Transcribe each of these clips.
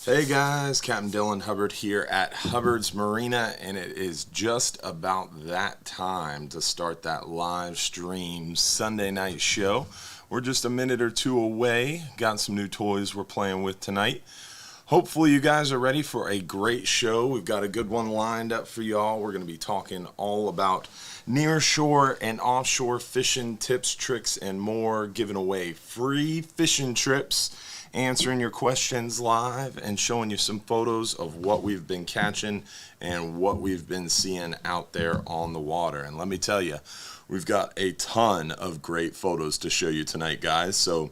Hey guys, Captain Dylan Hubbard here at Hubbard's Marina, and it is just about that time to start that live stream Sunday night show. We're just a minute or two away. Got some new toys we're playing with tonight. Hopefully you guys are ready for a great show. We've got a good one lined up for y'all. We're going to be talking all about nearshore and offshore fishing tips, tricks, and more, giving away free fishing trips, answering your questions live, and showing you some photos of what we've been catching and what we've been seeing out there on the water. And let me tell you, we've got a ton of great photos to show you tonight, guys. So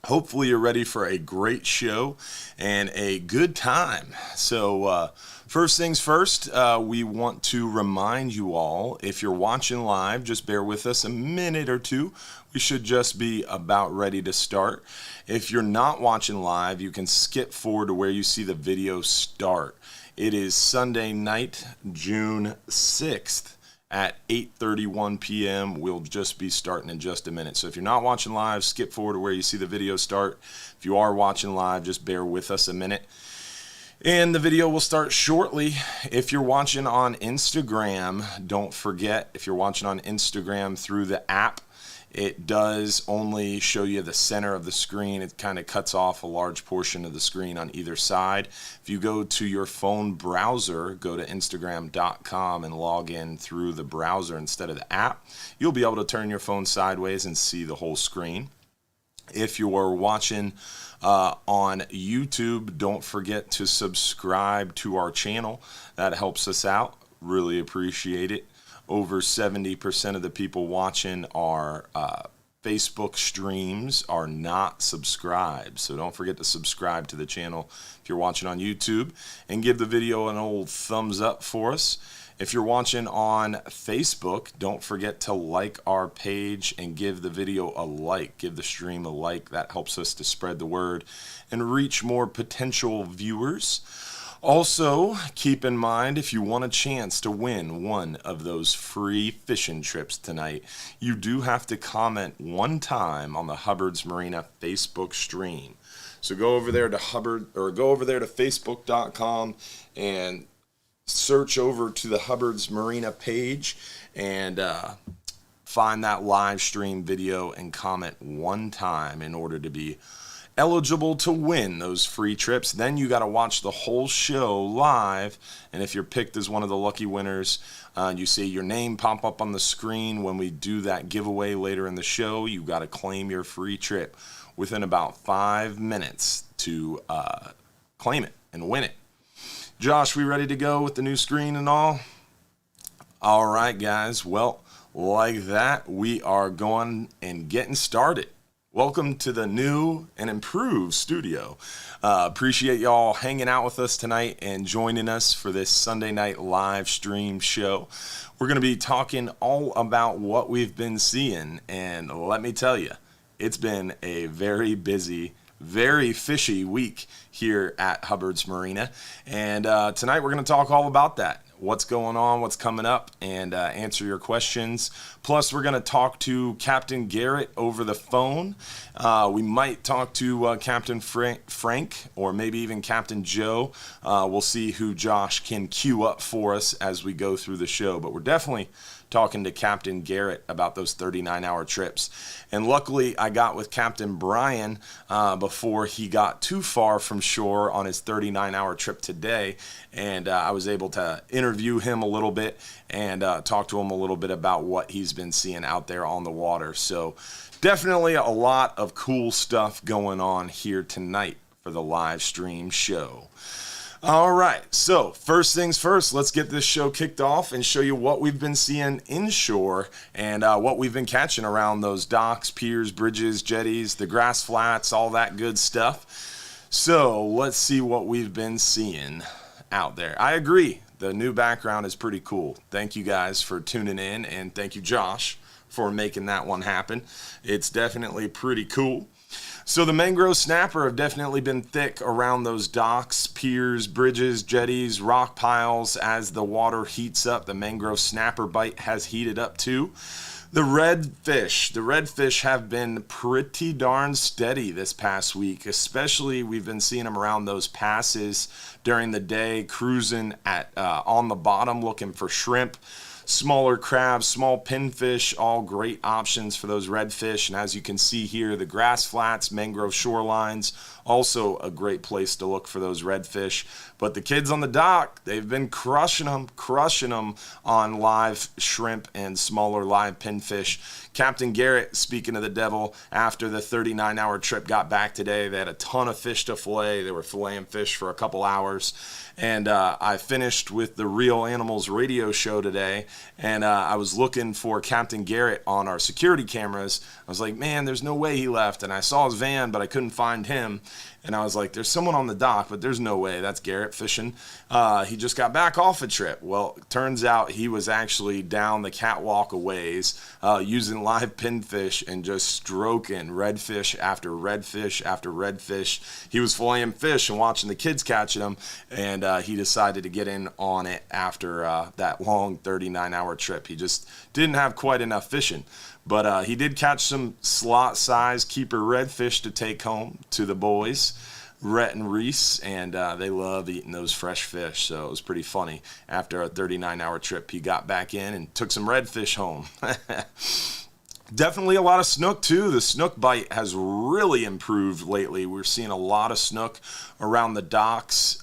hopefully you're ready for a great show and a good time. So first things first, we want to remind you all, if you're watching live, just bear with us a minute or two. We should just be about ready to start. If you're not watching live, you can skip forward to where you see the video start. It is Sunday night, June 6th. At 8:31 p.m. We'll just be starting in just a minute. So if you're not watching live, skip forward to where you see the video start. If you are watching live, just bear with us a minute. And the video will start shortly. If you're watching on Instagram, don't forget, if you're watching on Instagram through the app, it does only show you the center of the screen. It kind of cuts off a large portion of the screen on either side. If you go to your phone browser, go to Instagram.com and log in through the browser instead of the app, you'll be able to turn your phone sideways and see the whole screen. If you are watching on YouTube, don't forget to subscribe to our channel. That helps us out. Really appreciate it. Over 70% of the people watching our Facebook streams are not subscribed. So don't forget to subscribe to the channel if you're watching on YouTube, and give the video an old thumbs up for us. If you're watching on Facebook, don't forget to like our page and give the video a like. Give the stream a like. That helps us to spread the word and reach more potential viewers. Also, keep in mind, if you want a chance to win one of those free fishing trips tonight, you do have to comment one time on the Hubbard's Marina Facebook stream. So go over there to Facebook.com and search over to the Hubbard's Marina page and find that live stream video and comment one time in order to be eligible to win those free trips. Then you got to watch the whole show live, and if you're picked as one of the lucky winners, you see your name pop up on the screen when we do that giveaway later in the show. You got to claim your free trip within about 5 minutes to claim it and win it. Josh, we ready to go with the new screen and all? All right, guys. Well, like that, we are going and getting started. Welcome to the new and improved studio. Appreciate y'all hanging out with us tonight and joining us for this Sunday night live stream show. We're going to be talking all about what we've been seeing, and let me tell you, it's been a very busy, very fishy week here at Hubbard's Marina, and tonight we're going to talk all about that. What's going on, what's coming up, and answer your questions. Plus, we're going to talk to Captain Garrett over the phone. We might talk to Captain Frank, or maybe even Captain Joe. We'll see who Josh can queue up for us as we go through the show. But we're definitely talking to Captain Garrett about those 39-hour trips. And luckily, I got with Captain Bryan before he got too far from shore on his 39-hour trip today, and I was able to interview him a little bit and talk to him a little bit about what he's been seeing out there on the water. So definitely a lot of cool stuff going on here tonight for the live stream show. All right, so first things first, let's get this show kicked off and show you what we've been seeing inshore and what we've been catching around those docks, piers, bridges, jetties, the grass flats, all that good stuff. So let's see what we've been seeing out there. I agree, the new background is pretty cool. Thank you guys for tuning in, and thank you, Josh, for making that one happen. It's definitely pretty cool. So the Mangrove Snapper have definitely been thick around those docks, piers, bridges, jetties, rock piles. As the water heats up, the Mangrove Snapper bite has heated up too. The redfish have been pretty darn steady this past week. Especially, we've been seeing them around those passes during the day, cruising at on the bottom, looking for shrimp. Smaller crabs, small pinfish, all great options for those redfish. And as you can see here, the grass flats, mangrove shorelines, also a great place to look for those redfish. But the kids on the dock, they've been crushing them on live shrimp and smaller live pinfish. Captain Garrett, speaking of the devil, after the 39-hour trip, got back today. They had a ton of fish to fillet. They were filleting fish for a couple hours. And I finished with the Real Animals radio show today, and I was looking for Captain Garrett on our security cameras. I was like, man, there's no way he left. And I saw his van, but I couldn't find him. And I was like, there's someone on the dock, but there's no way. That's Garrett fishing. He just got back off a trip. Well, it turns out he was actually down the catwalk a ways using live pinfish and just stroking redfish after redfish after redfish. He was filleting fish and watching the kids catching them, and he decided to get in on it after that long 39-hour trip. He just didn't have quite enough fishing. But he did catch some slot-size keeper redfish to take home to the boys, Rhett and Reese, and they love eating those fresh fish. So it was pretty funny. After a 39-hour trip, he got back in and took some redfish home. Definitely a lot of snook too. The snook bite has really improved lately. We're seeing a lot of snook around the docks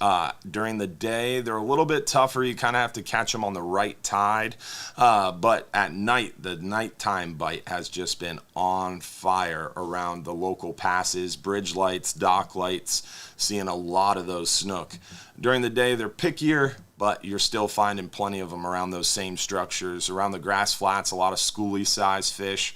during the day. They're a little bit tougher. You kind of have to catch them on the right tide. But at night, the nighttime bite has just been on fire around the local passes, bridge lights, dock lights. Seeing a lot of those snook. During the day, they're pickier, but you're still finding plenty of them around those same structures. Around the grass flats, a lot of schoolie-sized fish.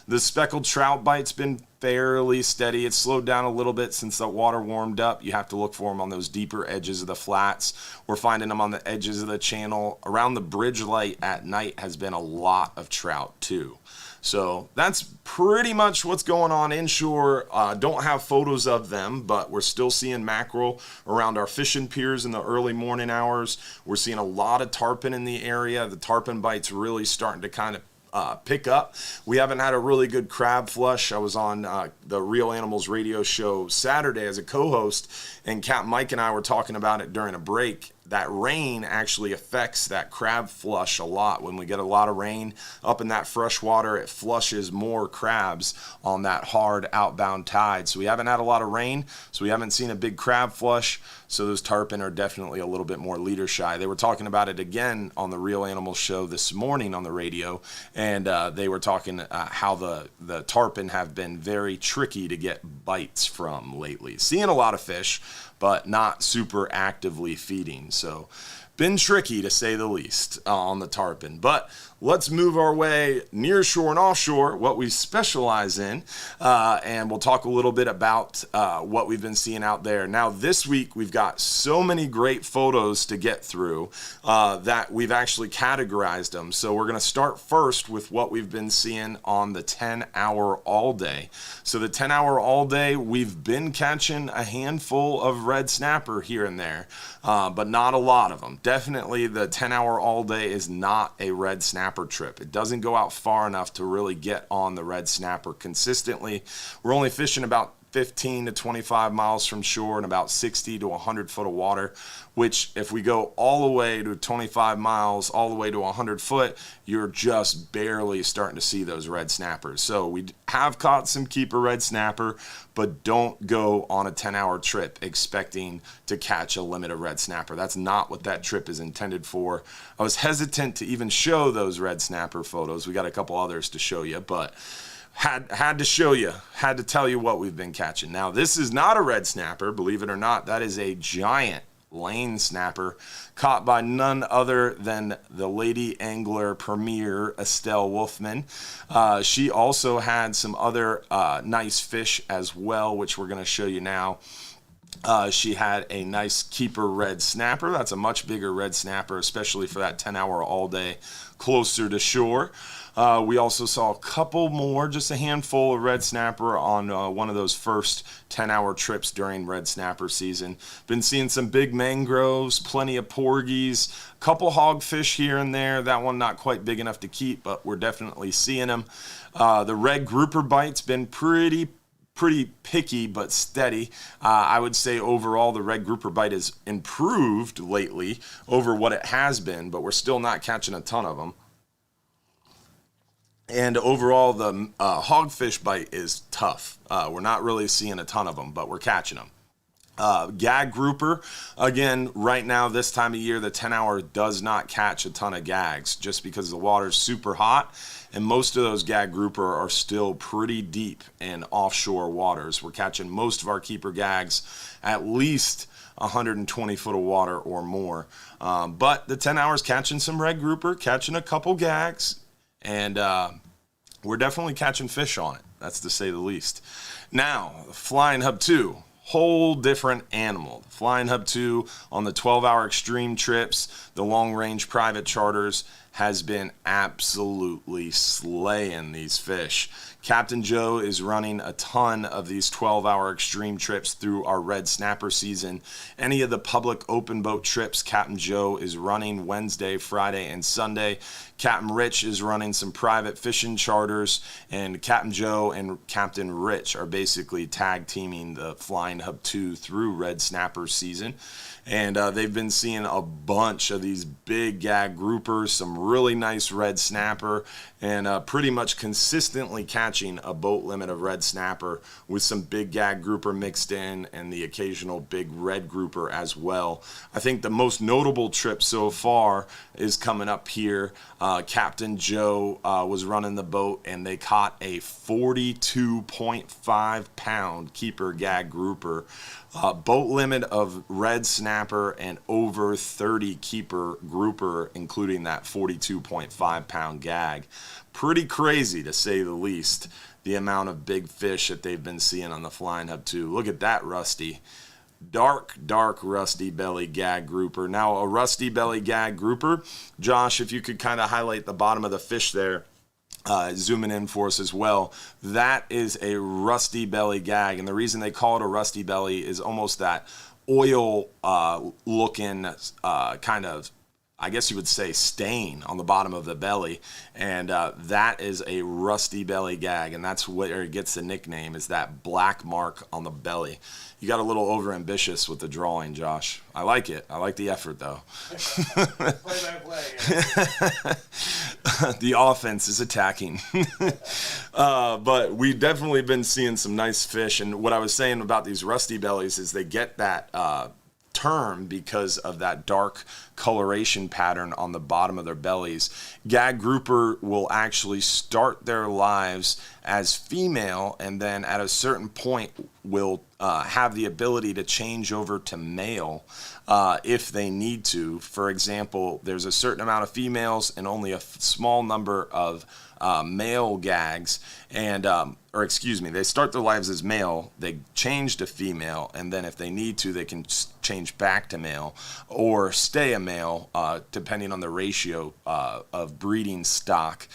The speckled trout bite's been fairly steady. It's slowed down a little bit since the water warmed up. You have to look for them on those deeper edges of the flats. We're finding them on the edges of the channel. Around the bridge light at night has been a lot of trout too. So that's pretty much what's going on inshore. Don't have photos of them, but we're still seeing mackerel around our fishing piers in the early morning hours. We're seeing a lot of tarpon in the area. The tarpon bite's really starting to kind of pick up. We haven't had a really good crab flush. I was on the Real Animals radio show Saturday as a co-host, and Captain Mike and I were talking about it during a break. That rain actually affects that crab flush a lot. When we get a lot of rain up in that fresh water, it flushes more crabs on that hard outbound tide. So we haven't had a lot of rain, so we haven't seen a big crab flush. So those tarpon are definitely a little bit more leader shy. They were talking about it again on the Real Animals show this morning on the radio, and they were talking how the tarpon have been very tricky to get bites from lately. Seeing a lot of fish, but not super actively feeding. So been tricky to say the least on the tarpon. But let's move our way near shore and offshore, what we specialize in, and we'll talk a little bit about what we've been seeing out there. Now, this week, we've got so many great photos to get through that we've actually categorized them. So we're going to start first with what we've been seeing on the 10-hour all-day. So the 10-hour all-day, we've been catching a handful of red snapper here and there, but not a lot of them. Definitely the 10-hour all-day is not a red snapper trip. It doesn't go out far enough to really get on the red snapper consistently. We're only fishing about 15 to 25 miles from shore and about 60 to 100 foot of water, which if we go all the way to 25 miles, all the way to 100 foot, you're just barely starting to see those red snappers. So we have caught some keeper red snapper, but don't go on a 10-hour trip expecting to catch a limited red snapper. That's not what that trip is intended for. I was hesitant to even show those red snapper photos. We got a couple others to show you, but had to show you, had to tell you what we've been catching. Now, this is not a red snapper, believe it or not. That is a giant lane snapper caught by none other than the lady angler premier, Estelle Wolfman. She also had some other nice fish as well, which we're going to show you now. She had a nice keeper red snapper. That's a much bigger red snapper, especially for that 10-hour all day closer to shore. We also saw a couple more, just a handful of red snapper on one of those first 10-hour trips during red snapper season. Been seeing some big mangroves, plenty of porgies, a couple hogfish here and there. That one not quite big enough to keep, but we're definitely seeing them. The red grouper bite's been pretty picky but steady. I would say overall the red grouper bite has improved lately over what it has been, but we're still not catching a ton of them. And overall the hogfish bite is tough. We're not really seeing a ton of them, but we're catching them. Gag grouper, again, right now, this time of year, the 10-hour does not catch a ton of gags just because the water's super hot, and most of those gag grouper are still pretty deep in offshore waters. We're catching most of our keeper gags at least 120 foot of water or more. But the 10 hours catching some red grouper, catching a couple gags, and we're definitely catching fish on it. That's to say the least. Now, Flying Hub 2. Whole different animal. The Flying Hub 2 on the 12-hour extreme trips, the long-range private charters, has been absolutely slaying these fish. Captain Joe is running a ton of these 12-hour extreme trips through our red snapper season. Any of the public open boat trips, Captain Joe is running Wednesday, Friday, and Sunday. Captain Rich is running some private fishing charters, and Captain Joe and Captain Rich are basically tag teaming the Flying Hub 2 through red snapper season. And they've been seeing a bunch of these big gag groupers, some really nice red snapper, and pretty much consistently catching a boat limit of red snapper with some big gag grouper mixed in and the occasional big red grouper as well. I think the most notable trip so far is coming up here. Captain Joe was running the boat, and they caught a 42.5 pound keeper gag grouper. Boat limit of red snapper and over 30 keeper grouper, including that 42.5 pound gag. Pretty crazy to say the least, the amount of big fish that they've been seeing on the Flying Hub 2. Look at that rusty. Dark rusty belly gag grouper. Now a rusty belly gag grouper, Josh, if you could kind of highlight the bottom of the fish there, zooming in for us as well. That is a rusty belly gag, and the reason they call it a rusty belly is almost that oil looking kind of, I guess you would say, stain on the bottom of the belly, and that is a rusty belly gag, and that's where it gets the nickname, is that black mark on the belly. You got a little over-ambitious with the drawing, Josh. I like it. I like the effort, though. Play by play. The offense is attacking. But we've definitely been seeing some nice fish, and what I was saying about these rusty bellies is they get that term because of that dark coloration pattern on the bottom of their bellies. Gag grouper will actually start their lives as female, and then at a certain point will have the ability to change over to male if they need to. For example, there's a certain amount of females and only a small number of male gags, and they start their lives as male, they change to female, and then if they need to, they can change back to male or stay a male, depending on the ratio of breeding stock.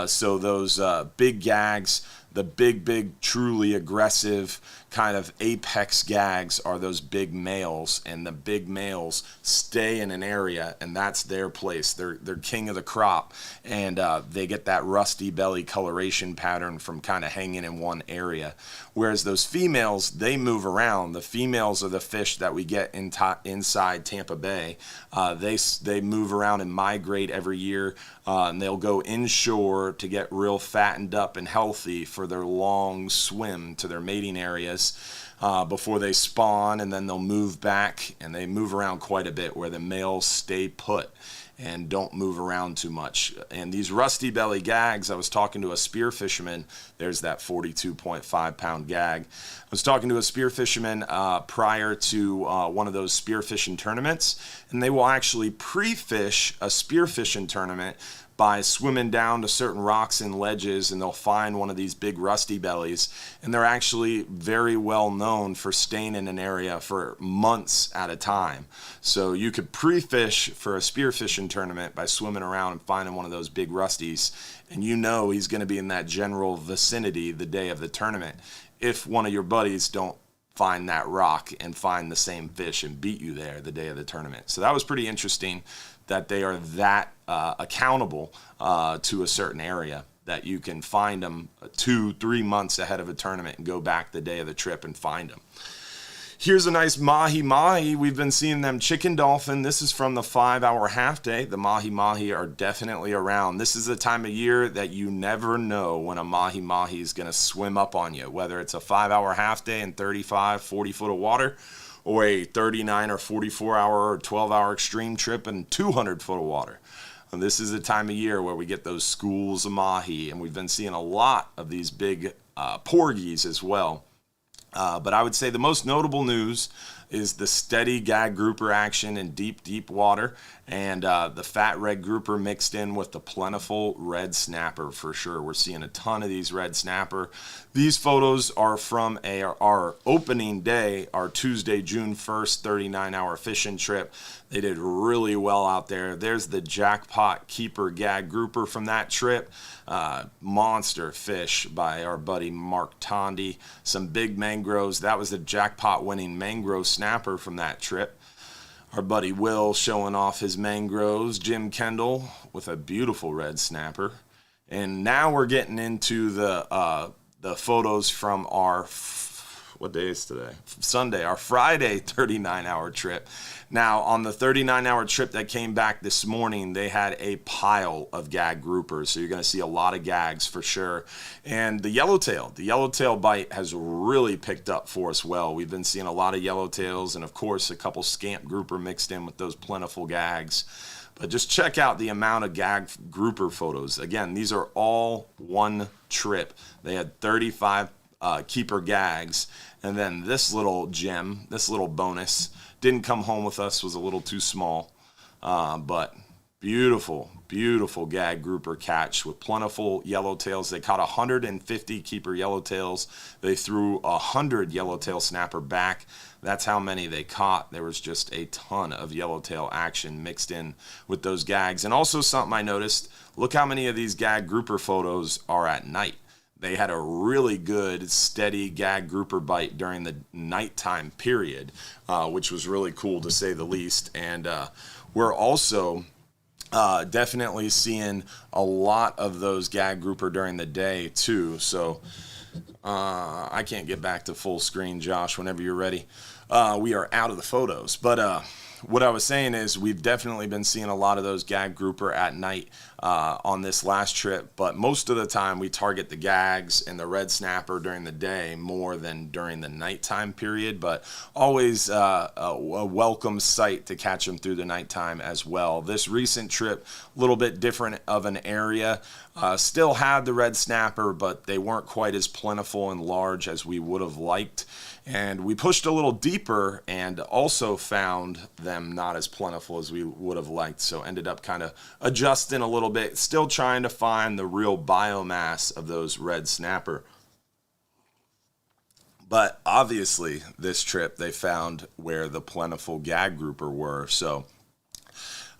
So those big gags, the big, truly aggressive kind of apex gags are those big males, and the big males stay in an area, and that's their place. They're king of the crop, and they get that rusty belly coloration pattern from kind of hanging in one area. Whereas those females, they move around. The females are the fish that we get inside Tampa Bay. They move around and migrate every year, and they'll go inshore to get real fattened up and healthy for their long swim to their mating areas before they spawn, and then they'll move back, and they move around quite a bit, where the males stay put and don't move around too much. And these rusty belly gags, I was talking to a spear fisherman. There's that 42.5 pound gag. I was talking to a spear fisherman prior to one of those spear fishing tournaments, and they will actually pre-fish a spear fishing tournament by swimming down to certain rocks and ledges, and they'll find one of these big rusty bellies, and they're actually very well known for staying in an area for months at a time. So you could pre-fish for a spearfishing tournament by swimming around and finding one of those big rusties, and you know he's going to be in that general vicinity the day of the tournament if one of your buddies don't find that rock and find the same fish and beat you there the day of the tournament. So that was pretty interesting that they are that accountable to a certain area, that you can find them 2-3 months ahead of a tournament and go back the day of the trip and find them. Here's a nice mahi-mahi. We've been seeing them chicken dolphin. This is from the 5-hour half day. The mahi-mahi are definitely around. This is the time of year that you never know when a mahi-mahi is going to swim up on you, whether it's a 5-hour half day and 35, 40 foot of water, or a 39 or 44 hour or 12-hour extreme trip and 200 foot of water. And this is the time of year where we get those schools of mahi, and we've been seeing a lot of these big porgies as well. But I would say the most notable news is the steady gag grouper action in deep, deep water, and the fat red grouper mixed in with the plentiful red snapper for sure. We're seeing a ton of these red snapper. These photos are from our opening day, our Tuesday, June 1st, 39-hour fishing trip. They did really well out there. There's the jackpot keeper gag grouper from that trip. Monster fish by our buddy Mark Tondi. Some big mangroves. That was the jackpot winning mangrove snapper from that trip. Our buddy Will showing off his mangroves. Jim Kendall with a beautiful red snapper. And now we're getting into the photos from our, what day is today? Sunday, our Friday 39-hour trip. Now, on the 39-hour trip that came back this morning, they had a pile of gag groupers, so you're going to see a lot of gags for sure. And the yellowtail bite has really picked up for us well. We've been seeing a lot of yellowtails and, of course, a couple scamp grouper mixed in with those plentiful gags. But just check out the amount of gag grouper photos. Again, these are all one trip. They had 35 keeper gags, and then this little gem, this little bonus, didn't come home with us, was a little too small, but beautiful, beautiful gag grouper catch with plentiful yellowtails. They caught 150 keeper yellowtails. They threw 100 yellowtail snapper back. That's how many they caught. There was just a ton of yellowtail action mixed in with those gags. And also something I noticed, look how many of these gag grouper photos are at night. They had a really good, steady gag grouper bite during the nighttime period, which was really cool to say the least. And we're also definitely seeing a lot of those gag grouper during the day too. So I can't get back to full screen, Josh, whenever you're ready. We are out of the photos. But what I was saying is we've definitely been seeing a lot of those gag grouper at night on this last trip, but most of the time we target the gags and the red snapper during the day more than during the nighttime period, but always a welcome sight to catch them through the nighttime as well. This recent trip, a little bit different of an area, still had the red snapper, but they weren't quite as plentiful and large as we would have liked. And we pushed a little deeper and also found them not as plentiful as we would have liked. So ended up kind of adjusting a little bit, still trying to find the real biomass of those red snapper. But obviously this trip they found where the plentiful gag grouper were. So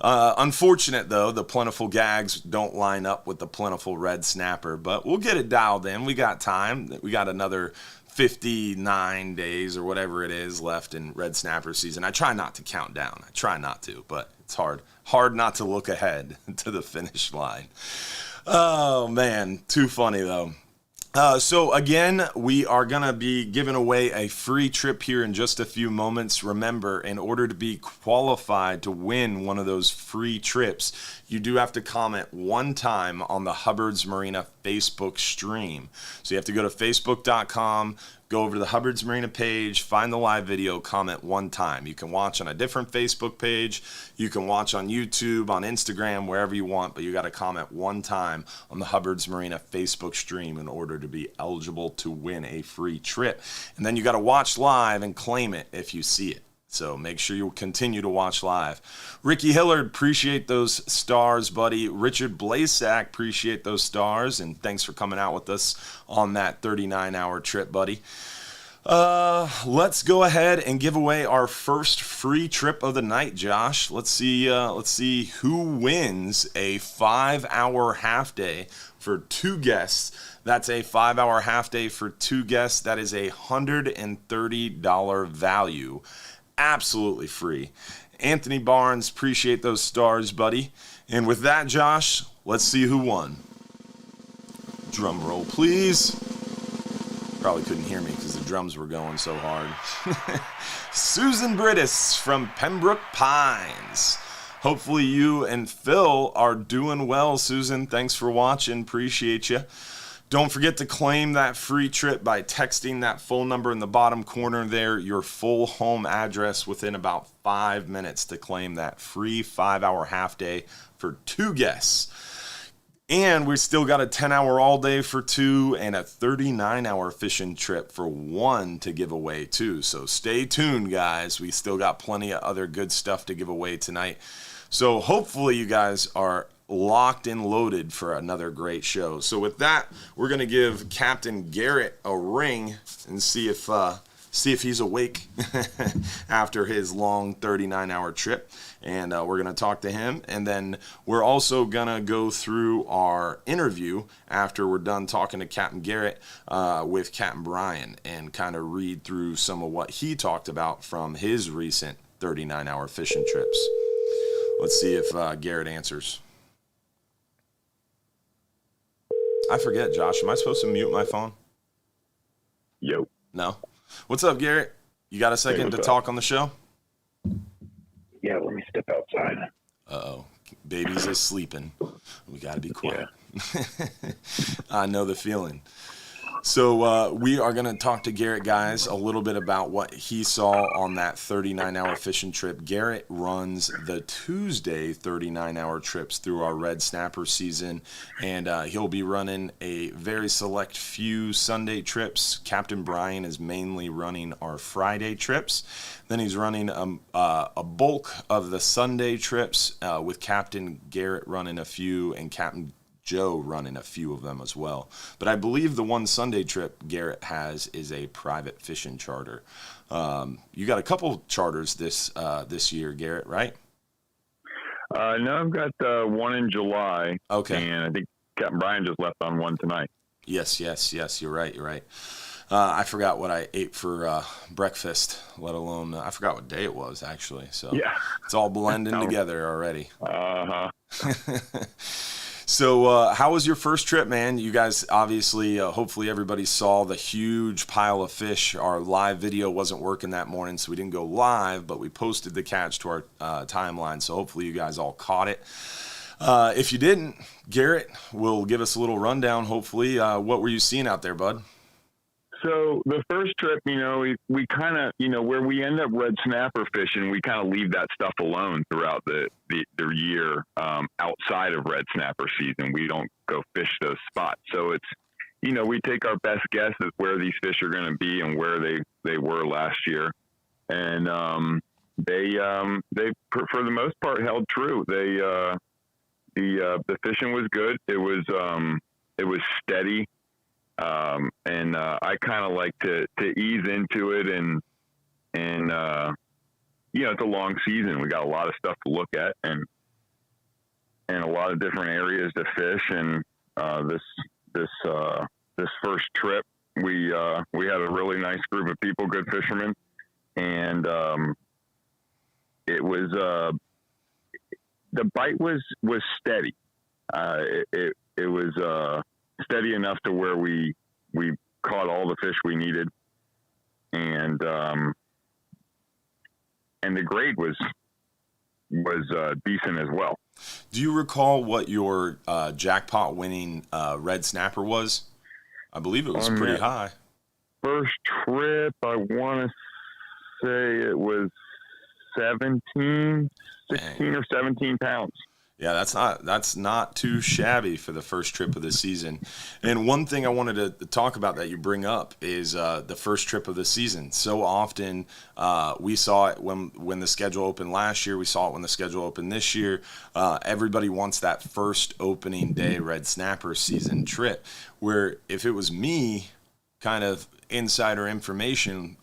unfortunate though, the plentiful gags don't line up with the plentiful red snapper, but we'll get it dialed in. We got time. We got another 59 days or whatever it is left in red snapper season. I try not to count down. I try not to, but it's hard not to look ahead to the finish line. Oh man, too funny though. So again, we are going to be giving away a free trip here in just a few moments. Remember, in order to be qualified to win one of those free trips, you do have to comment one time on the Hubbard's Marina Facebook stream. So you have to go to facebook.com, go over to the Hubbard's Marina page, find the live video, comment one time. You can watch on a different Facebook page. You can watch on YouTube, on Instagram, wherever you want, but you got to comment one time on the Hubbard's Marina Facebook stream in order to be eligible to win a free trip. And then you got to watch live and claim it if you see it. So make sure you continue to watch live. Ricky Hillard, appreciate those stars, buddy. Richard Blasak, appreciate those stars. And thanks for coming out with us on that 39-hour trip, buddy. Let's go ahead and give away our first free trip of the night, Josh. Let's see who wins a 5-hour half day for 2 guests. That's a 5-hour half day for 2 guests. That is $130 value. Absolutely free. Anthony Barnes, appreciate those stars, buddy. And with that, Josh, let's see who won. Drum roll, please. Probably couldn't hear me because the drums were going so hard. Susan Brittis from Pembroke Pines. Hopefully you and Phil are doing well, Susan. Thanks for watching. Appreciate you. Don't forget to claim that free trip by texting that phone number in the bottom corner there, your full home address within about 5 minutes to claim that free 5-hour half day for 2 guests. And we still got a 10-hour all day for 2 and a 39-hour fishing trip for 1 to give away too. So stay tuned, guys. We still got plenty of other good stuff to give away tonight. So hopefully you guys are locked and loaded for another great show. So with that, we're going to give Captain Garrett a ring and see if he's awake after his long 39-hour trip. And we're going to talk to him. And then we're also going to go through our interview after we're done talking to Captain Garrett with Captain Bryan and kind of read through some of what he talked about from his recent 39-hour fishing trips. Let's see if Garrett answers. I forget, Josh. Am I supposed to mute my phone? Yo. No. What's up, Garrett? You got a second to talk on the show? Yeah, let me step outside. Uh-oh. Baby's is sleeping. We got to be quiet. Yeah. I know the feeling. So we are going to talk to Garrett, guys, a little bit about what he saw on that 39-hour fishing trip. Garrett runs the Tuesday 39-hour trips through our Red Snapper season, and he'll be running a very select few Sunday trips. Captain Bryan is mainly running our Friday trips. Then he's running a bulk of the Sunday trips with Captain Garrett running a few and Captain Joe running a few of them as well. But I believe the one Sunday trip Garrett has is a private fishing charter. You got a couple charters this year, Garrett, right? No, I've got one in July. Okay. And I think Captain Bryan just left on one tonight. Yes. You're right. I forgot what I ate for breakfast, let alone I forgot what day it was, actually. So yeah. It's all blending together already. Uh-huh. So how was your first trip, man? You guys obviously, hopefully everybody saw the huge pile of fish. Our live video wasn't working that morning, so we didn't go live, but we posted the catch to our timeline, so hopefully you guys all caught it. If you didn't, Garrett will give us a little rundown, hopefully. What were you seeing out there, bud? So the first trip, we kind of, where we end up red snapper fishing, we kind of leave that stuff alone throughout the year outside of red snapper season. We don't go fish those spots. So it's, we take our best guess at where these fish are going to be and where they were last year. And they for the most part held true. The fishing was good. It was steady. And I kind of like to ease into it and it's a long season. We got a lot of stuff to look at and a lot of different areas to fish. And this first trip, we had a really nice group of people, good fishermen, and it was the bite was steady. It was steady enough to where we caught all the fish we needed, and the grade was decent as well. Do you recall what your jackpot winning red snapper was? I believe it was pretty high. First trip, I want to say it was 16 or 17 pounds. Yeah, that's not too shabby for the first trip of the season. And one thing I wanted to talk about that you bring up is the first trip of the season. So often we saw it when the schedule opened last year. We saw it when the schedule opened this year. Everybody wants that first opening day red snapper season trip. Where if it was me, kind of insider information,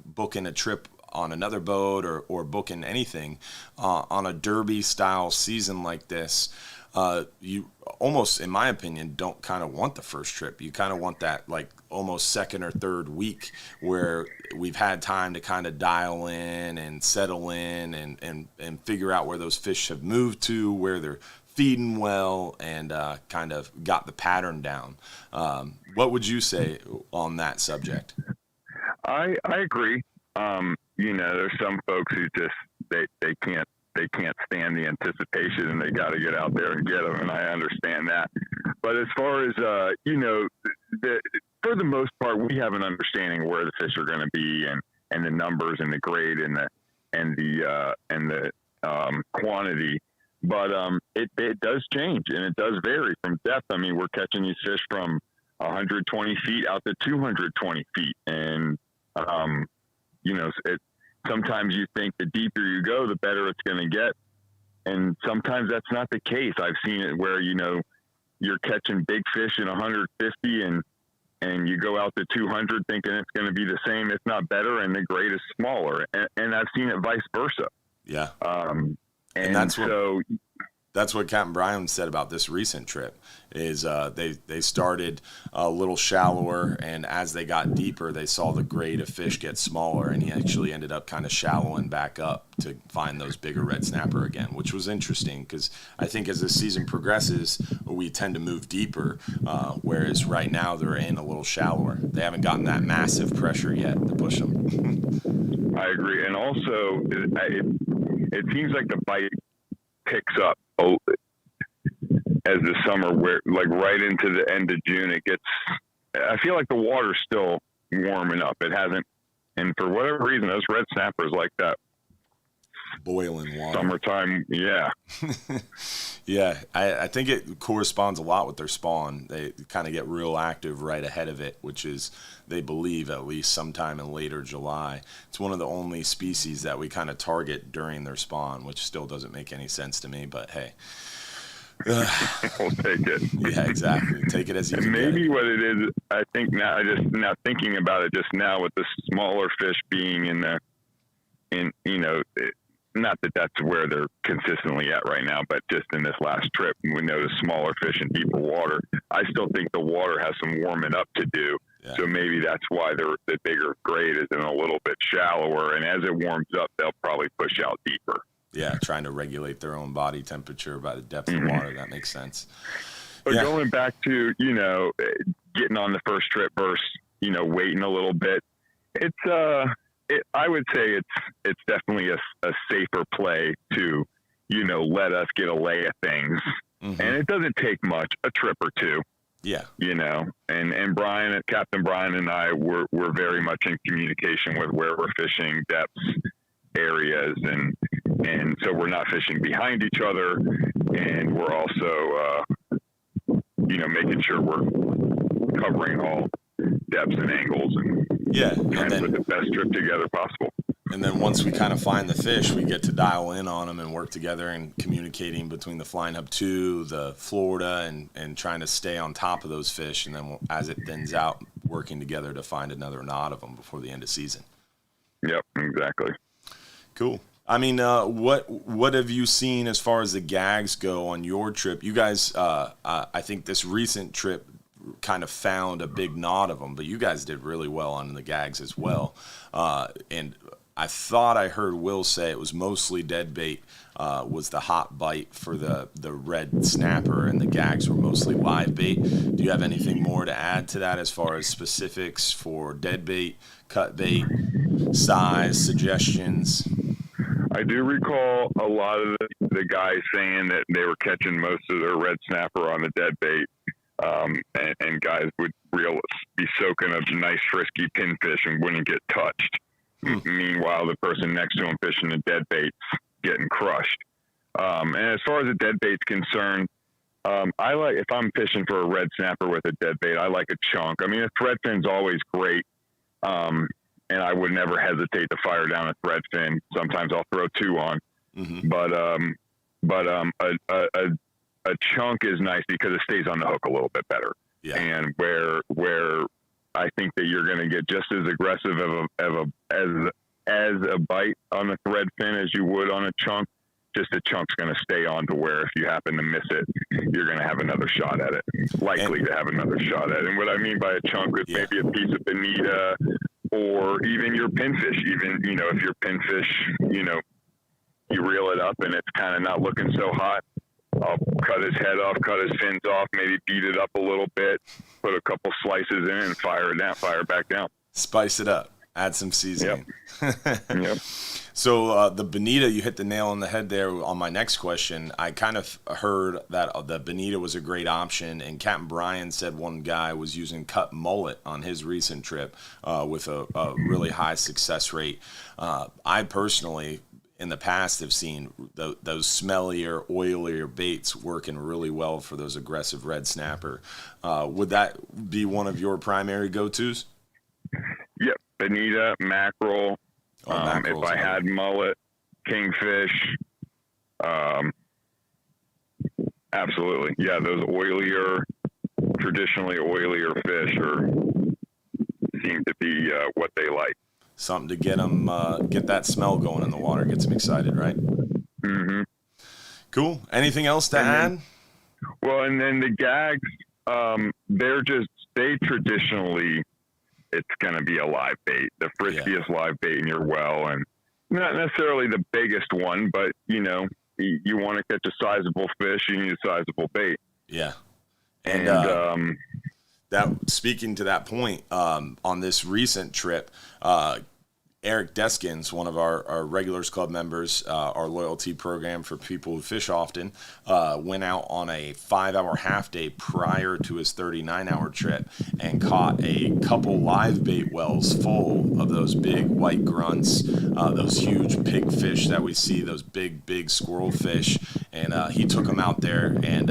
booking a trip on another boat or booking anything on a derby style season like this, you almost, in my opinion, don't kind of want the first trip. You kind of want that like almost second or third week where we've had time to kind of dial in and settle in and figure out where those fish have moved to, where they're feeding well, and kind of got the pattern down. What would you say on that subject? I agree. There's some folks who just they can't stand the anticipation, and they got to get out there and get them, and I understand that. But as far as for the most part, we have an understanding of where the fish are going to be, and the numbers and the grade and the quantity. But it does change, and it does vary from depth. I mean, we're catching these fish from 120 feet out to 220 feet, and sometimes you think the deeper you go, the better it's going to get. And sometimes that's not the case. I've seen it where, you're catching big fish in 150 and you go out to 200 thinking it's going to be the same, if not better, and the grade is smaller. And I've seen it vice versa. Yeah. And that's what Captain Bryan said about this recent trip is they started a little shallower, and as they got deeper, they saw the grade of fish get smaller, and he actually ended up kind of shallowing back up to find those bigger red snapper again, which was interesting because I think as the season progresses, we tend to move deeper, whereas right now they're in a little shallower. They haven't gotten that massive pressure yet to push them. I agree. And also, it seems like the bite picks up as the summer, where like right into the end of June, I feel like the water's still warming up. It hasn't, and for whatever reason, those red snappers like that boiling water. Summertime, yeah. Yeah, I think it corresponds a lot with their spawn. They kind of get real active right ahead of it, which is, they believe, at least sometime in later July. It's one of the only species that we kind of target during their spawn, which still doesn't make any sense to me, but hey. We'll take it. Yeah, exactly. Take it as you can. Maybe what it is, I think now, not thinking about it just now, with the smaller fish being not that that's where they're consistently at right now, but just in this last trip, we noticed smaller fish in deeper water. I still think the water has some warming up to do. Yeah. So maybe that's why the bigger grade is in a little bit shallower. And as it warms up, they'll probably push out deeper. Yeah, trying to regulate their own body temperature by the depth of water. That makes sense. But going back to, getting on the first trip versus, waiting a little bit, I would say it's definitely a safer play to, let us get a lay of things. Mm-hmm. And it doesn't take much, a trip or two. Yeah. And Bryan, Captain Bryan and I were very much in communication with where we're fishing, depths, areas, and so we're not fishing behind each other, and we're also, making sure we're covering all depths and angles and trying to put the best trip together possible. And then once we kind of find the fish, we get to dial in on them and work together and communicating between the Flying Hub 2, the Florida, and trying to stay on top of those fish. And then as it thins out, working together to find another knot of them before the end of season. Yep, exactly. Cool. I mean, what have you seen as far as the gags go on your trip? You guys, I think this recent trip kind of found a big knot of them, but you guys did really well on the gags as well. And I thought I heard Will say it was mostly dead bait was the hot bite for the red snapper, and the gags were mostly live bait. Do you have anything more to add to that as far as specifics for dead bait, cut bait, size, suggestions? I do recall a lot of the guys saying that they were catching most of their red snapper on the dead bait. And guys would be soaking a nice frisky pinfish and wouldn't get touched. Meanwhile, the person next to him fishing the dead bait's getting crushed. And as far as the dead bait's concerned, I like, if I'm fishing for a red snapper with a dead bait, I like a chunk. I mean, a thread fin's always great. And I would never hesitate to fire down a thread fin. Sometimes I'll throw 2 on, but a chunk is nice because it stays on the hook a little bit better. Yeah. And where I think that you're going to get just as aggressive as a bite on a thread fin as you would on a chunk. Just the chunk's going to stay on to where if you happen to miss it, you're going to have another shot at it. Likely to have another shot at it. And what I mean by a chunk is maybe a piece of bonita or even your pinfish. Even, if your pinfish, you reel it up and it's kind of not looking so hot. I'll cut his head off, cut his fins off, maybe beat it up a little bit, put a couple slices in and fire it down, fire it back down. Spice it up. Add some seasoning. Yep. So the bonita, you hit the nail on the head there on my next question. I kind of heard that the bonita was a great option, and Captain Bryan said one guy was using cut mullet on his recent trip with a really high success rate. I personally, in the past, have seen those smellier, oilier baits working really well for those aggressive red snapper. Would that be one of your primary go-tos? Yep. Bonita, mackerel. If I had mullet, kingfish, absolutely. Yeah, those traditionally oilier fish seem to be what they like. Something to get them, get that smell going in the water, gets them excited, right? Mm-hmm. Cool. Anything else to add? And then the gags, they traditionally, it's going to be a live bait, the friskiest live bait in your well, and not necessarily the biggest one, but you want to catch a sizable fish, you need a sizable bait. Yeah. And that, speaking to that point, on this recent trip, Eric Deskins, one of our Regulars Club members, our loyalty program for people who fish often, went out on a 5-hour half day prior to his 39-hour trip and caught a couple live bait wells full of those big white grunts, those huge pig fish that we see, those big squirrel fish. And he took them out there, and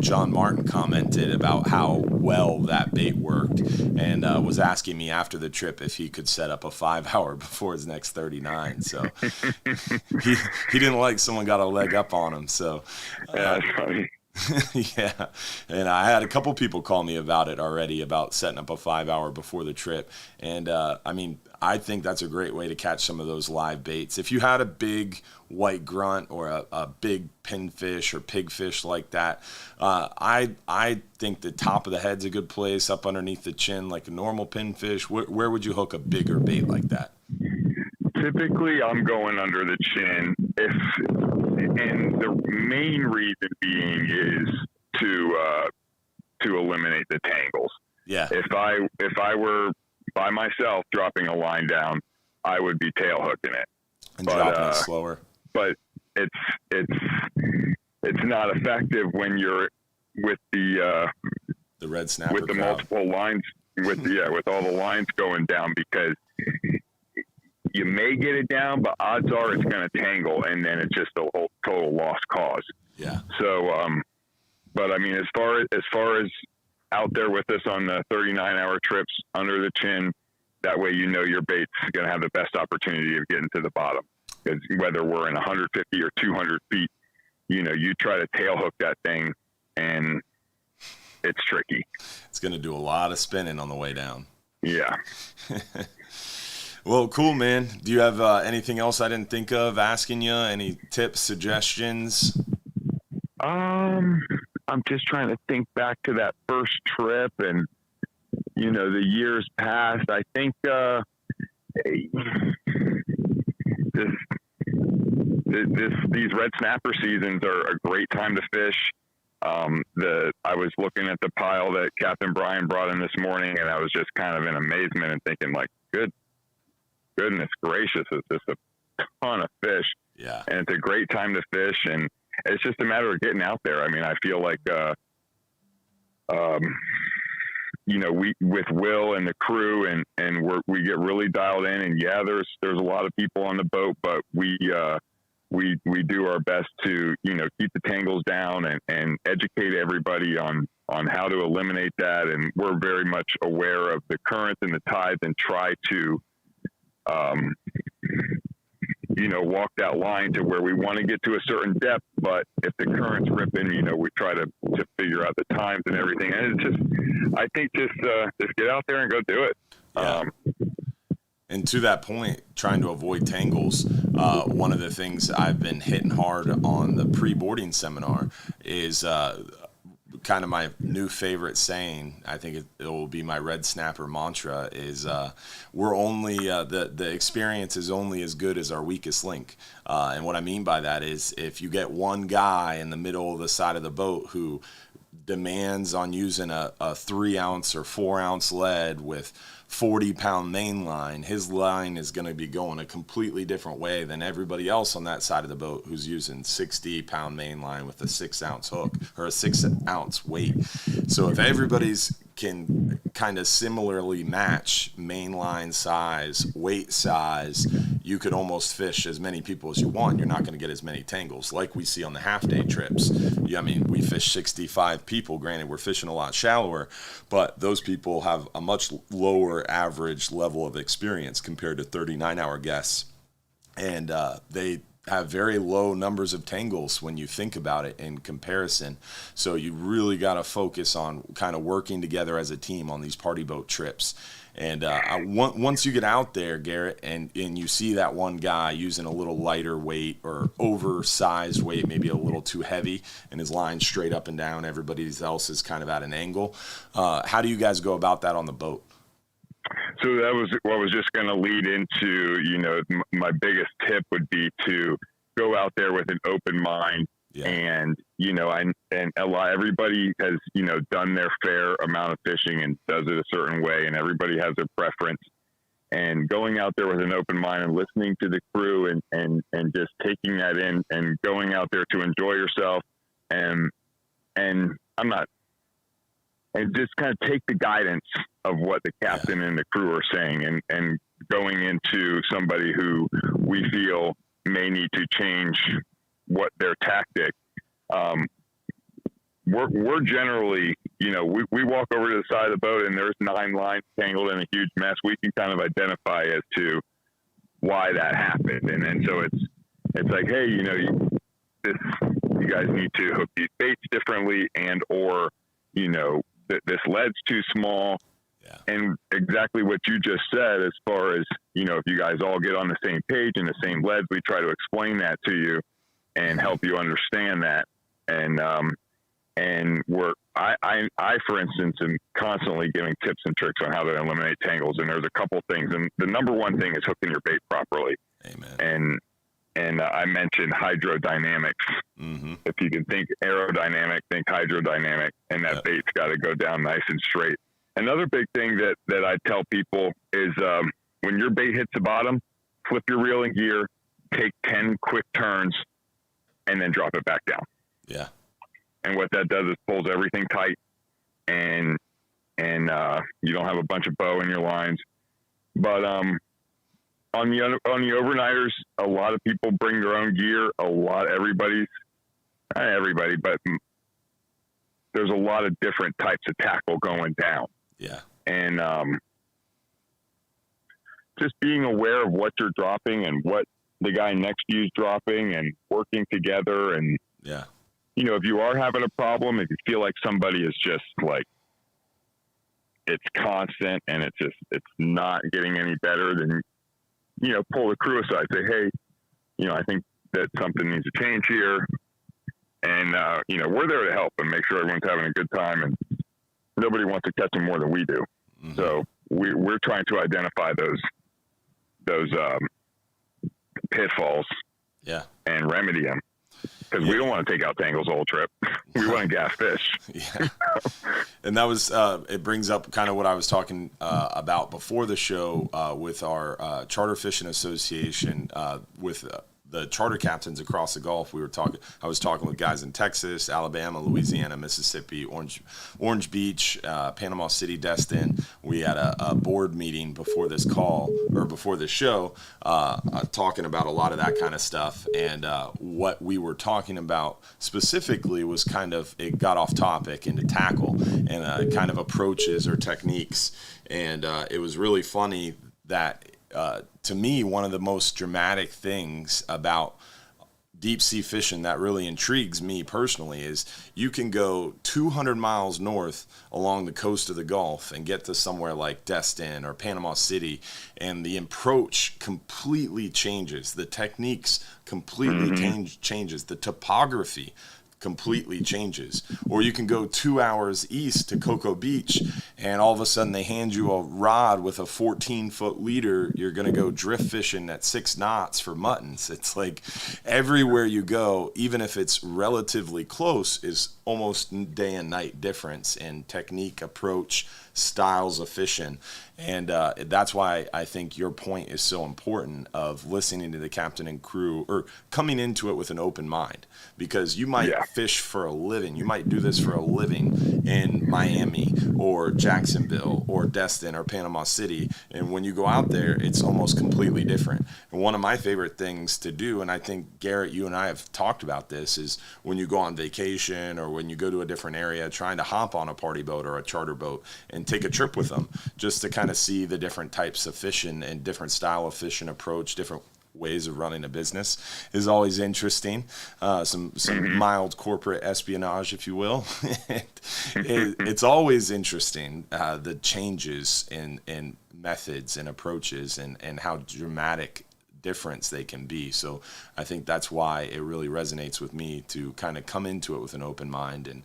John Martin commented about how well that bait worked, and was asking me after the trip if he could set up a 5-hour before his next 39. So he didn't like someone got a leg up on him. So yeah, that's funny. Yeah, and I had a couple people call me about it already, about setting up a 5-hour before the trip. And I think that's a great way to catch some of those live baits. If you had a big white grunt or a big pinfish or pigfish like that, I think the top of the head's a good place, up underneath the chin like a normal pinfish. Where would you hook a bigger bait like that? Typically, I'm going under the chin. And the main reason being is to eliminate the tangles. Yeah. If I were by myself dropping a line down, I would be tail hooking it and dropping it slower. But it's not effective when you're with the red snapper with the crowd. Multiple lines with all the lines going down, because you may get it down, but odds are it's going to tangle, and then it's just a whole total lost cause. Yeah. So, but I mean, as far as out there with us on the 39-hour trips under the chin, that way your bait's going to have the best opportunity of getting to the bottom. Because whether we're in 150 or 200 feet, you try to tail hook that thing, and it's tricky. It's going to do a lot of spinning on the way down. Yeah. Well, cool, man. Do you have anything else I didn't think of asking you? Any tips, suggestions? I'm just trying to think back to that first trip and, the years past. I think these red snapper seasons are a great time to fish. I was looking at the pile that Captain Bryan brought in this morning, and I was just kind of in amazement and thinking, like, goodness gracious, it's just a ton of fish. Yeah. And it's a great time to fish, and it's just a matter of getting out there. I mean, I feel like, we with Will and the crew, and we get really dialed in, and there's a lot of people on the boat, but we we do our best to, keep the tangles down and educate everybody on how to eliminate that. And we're very much aware of the currents and the tides and try to, walk that line to where we want to get to a certain depth. But if the current's ripping, we try to figure out the times and everything. And it's just, I think just get out there and go do it. Yeah. And to that point, trying to avoid tangles, one of the things I've been hitting hard on the pre-boarding seminar is kind of my new favorite saying. I think it will be my red snapper mantra is we're only, the experience is only as good as our weakest link. And what I mean by that is if you get one guy in the middle of the side of the boat who demands on using a 3 ounce or 4 ounce lead with 40-pound main line, his line is going to be going a completely different way than everybody else on that side of the boat who's using 60-pound main line with a 6 ounce hook or a 6 ounce weight. So if everybody's can kind of similarly match main line size, weight size, you could almost fish as many people as you want. You're not going to get as many tangles like we see on the half-day trips. I mean, we fish 65 people. Granted, we're fishing a lot shallower, but those people have a much lower average level of experience compared to 39-hour guests. And they have very low numbers of tangles when you think about it in comparison. So you really got to focus on kind of working together as a team on these party boat trips. And once you get out there, Garrett, and you see that one guy using a little lighter weight or oversized weight, maybe a little too heavy, and his line straight up and down, everybody else is kind of at an angle. How do you guys go about that on the boat? So that was what I was just going to lead into, my biggest tip would be to go out there with an open mind. Yeah. And, everybody has, done their fair amount of fishing and does it a certain way, and everybody has their preference. And going out there with an open mind and listening to the crew and just taking that in and going out there to enjoy yourself. And just kind of take the guidance of what the captain and the crew are saying and going into somebody who we feel may need to change what their tactic. We're generally, we walk over to the side of the boat and there's 9 lines tangled in a huge mess. We can kind of identify as to why that happened. And then so it's like, hey, you guys need to hook these baits differently or, this lead's too small. Yeah. And exactly what you just said, as far as, if you guys all get on the same page and the same leads, we try to explain that to you and help you understand that. And I, for instance, am constantly giving tips and tricks on how to eliminate tangles. And there's a couple things. And the number one thing is hooking your bait properly. Amen. And I mentioned hydrodynamics. Mm-hmm. If you can think aerodynamic, think hydrodynamic, and that bait's got to go down nice and straight. Another big thing that I tell people is when your bait hits the bottom, flip your reel in gear, take 10 quick turns, and then drop it back down. Yeah. And what that does is pulls everything tight, and you don't have a bunch of bow in your lines. But on the overnighters, a lot of people bring their own gear. Not everybody, but there's a lot of different types of tackle going down. Yeah. And just being aware of what you're dropping and what the guy next to you is dropping and working together. And, if you are having a problem, if you feel like somebody is just like, it's constant and it's not getting any better, then, pull the crew aside, say, hey, I think that something needs to change here. And, we're there to help and make sure everyone's having a good time, and nobody wants to catch them more than we do. Mm-hmm. So we're trying to identify those pitfalls and remedy them, because we don't want to take out tangles the whole trip. We want to gas fish. Yeah. And that was, it brings up kind of what I was talking about before the show with our Charter Fishing Association with the charter captains across the Gulf. I was talking with guys in Texas, Alabama, Louisiana, Mississippi, Orange Beach, Panama City, Destin. We had a board meeting before this call, or before the show, talking about a lot of that kind of stuff. And what we were talking about specifically was it got off topic into tackle and kind of approaches or techniques. And it was really funny that, to me, one of the most dramatic things about deep sea fishing that really intrigues me personally is you can go 200 miles north along the coast of the Gulf and get to somewhere like Destin or Panama City, and the approach completely changes. The techniques completely changes. The topography completely changes. Or you can go 2 hours east to Cocoa Beach, and all of a sudden they hand you a rod with a 14-foot leader. You're going to go drift fishing at 6 knots for muttons. It's like everywhere you go, even if it's relatively close, is almost day and night difference in technique, approach, styles of fishing. And that's why I think your point is so important of listening to the captain and crew, or coming into it with an open mind, because you might fish for a living. You might do this for a living in Miami or Jacksonville or Destin or Panama City. And when you go out there, it's almost completely different. And one of my favorite things to do, and I think, Garrett, you and I have talked about this, is when you go on vacation or when you go to a different area, trying to hop on a party boat or a charter boat and take a trip with them, just to kind of see the different types of fishing and different style of fishing approach, different ways of running a business, is always interesting. Some mild corporate espionage, if you will. It's always interesting, the changes in methods and approaches and how dramatic difference they can be. So I think that's why it really resonates with me to kind of come into it with an open mind and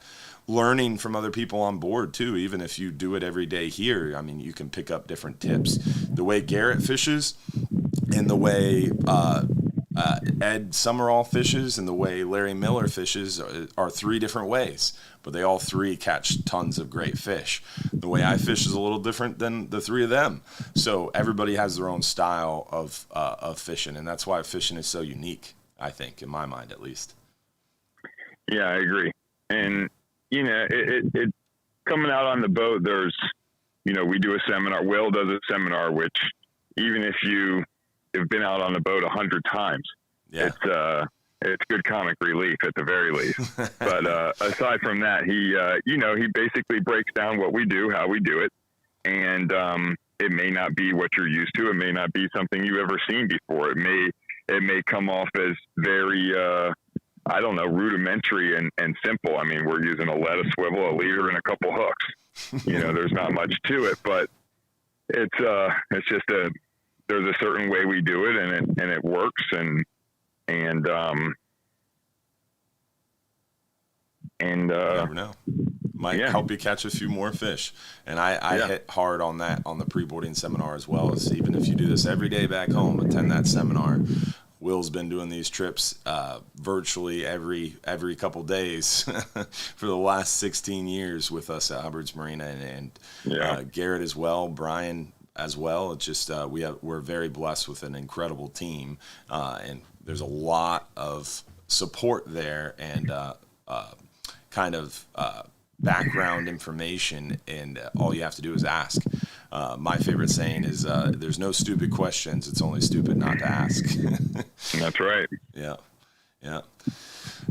learning from other people on board too. Even if you do it every day here, I mean, you can pick up different tips. The way Garrett fishes and the way Ed Summerall fishes and the way Larry Miller fishes are 3 different ways, but they all 3 catch tons of great fish. The way I fish is a little different than the 3 of them. So everybody has their own style of fishing, and that's why fishing is so unique, I think, in my mind at least. Yeah, I agree. And, you know, it coming out on the boat, there's, you know, we do a seminar. Will does a seminar, which even if you have been out on the boat 100 times, it's good comic relief at the very least. But aside from that, he basically breaks down what we do, how we do it, and it may not be what you're used to. It may not be something you've ever seen before. It may come off as very rudimentary and simple. I mean, we're using a lead, a swivel, a leader, and a couple hooks. You know, there's not much to it, but it's just there's a certain way we do it, and it works, and you never know. Might help you catch a few more fish. And I hit hard on that on the pre-boarding seminar as well. As even if you do this every day back home, attend that seminar. Will's been doing these trips virtually every couple days for the last 16 years with us at Hubbard's Marina, and Garrett as well, Bryan as well. It's just we're very blessed with an incredible team, and there's a lot of support there and kind of background information, and all you have to do is ask. My favorite saying is there's no stupid questions, it's only stupid not to ask. That's right. Yeah. All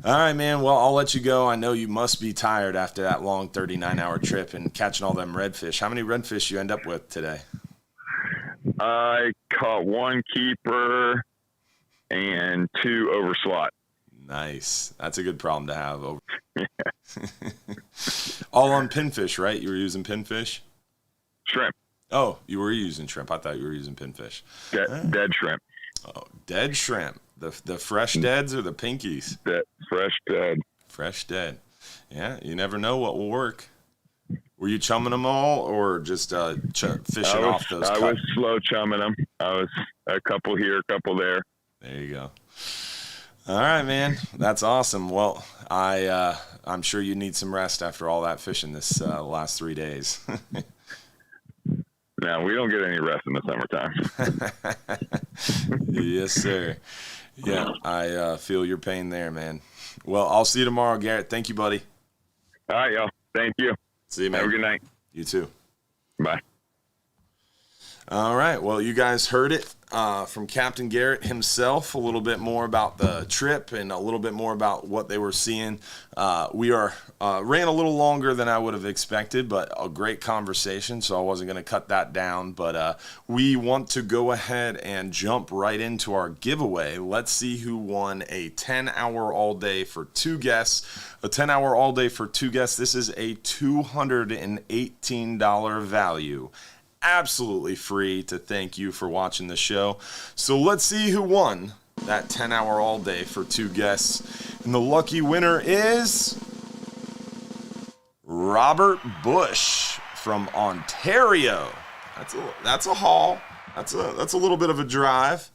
right, man. Well, I'll let you go. I know you must be tired after that long 39-hour trip and catching all them redfish. How many redfish you end up with today? I caught 1 keeper and 2 over slot. Nice. That's a good problem to have. All on pinfish, right? You were using pinfish? Shrimp. Oh, you were using shrimp. I thought you were using pinfish. Dead shrimp. Oh, dead shrimp. The fresh deads or the pinkies? Fresh dead. Fresh dead. Yeah, you never know what will work. Were you chumming them all, or just fishing off those? I was slow chumming them. I was a couple here, a couple there. There you go. All right, man. That's awesome. Well, I'm sure you need some rest after all that fishing this last 3 days. No, we don't get any rest in the summertime. Yes, sir. Yeah, I feel your pain there, man. Well, I'll see you tomorrow, Garrett. Thank you, buddy. All right, y'all. Thank you. See you, man. Have a good night. You too. Bye. All right. Well, you guys heard it from Captain Garrett himself, a little bit more about the trip and a little bit more about what they were seeing. We ran a little longer than I would have expected, but a great conversation, so I wasn't going to cut that down. But we want to go ahead and jump right into our giveaway. Let's see who won a 10-hour all-day for two guests. A 10-hour all-day for two guests. This is a $218 value. Absolutely free to thank you for watching the show. So let's see who won that 10-hour all day for two guests. And the lucky winner is Robert Bush from Ontario. That's a haul. That's a little bit of a drive.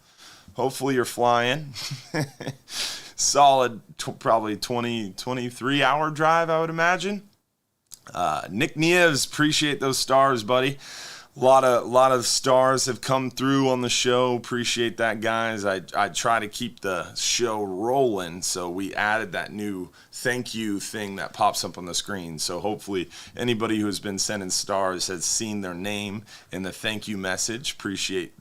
Hopefully you're flying. Solid probably 23 hour drive, I would imagine. Nick Nieves, appreciate those stars, buddy. A lot of stars have come through on the show. Appreciate that, guys. I try to keep the show rolling, so we added that new thank you thing that pops up on the screen. So hopefully anybody who has been sending stars has seen their name in the thank you message. Appreciate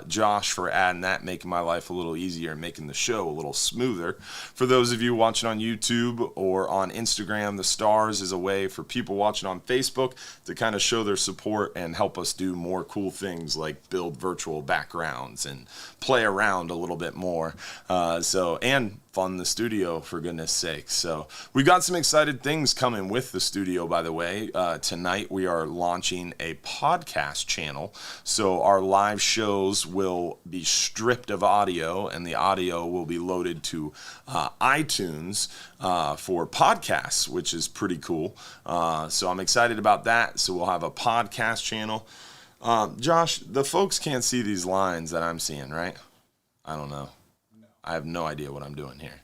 Josh for adding that, making my life a little easier and making the show a little smoother. For those of you watching on YouTube or on Instagram, the stars is a way for people watching on Facebook to kind of show their support and help us do more cool things like build virtual backgrounds and play around a little bit more. And fund the studio, for goodness sake. So we've got some excited things coming with the studio, by the way. Tonight we are launching a podcast channel. So our live shows will be stripped of audio, and the audio will be loaded to iTunes for podcasts, which is pretty cool. So I'm excited about that. So we'll have a podcast channel. Josh, the folks can't see these lines that I'm seeing, right? I don't know. I have no idea what I'm doing here.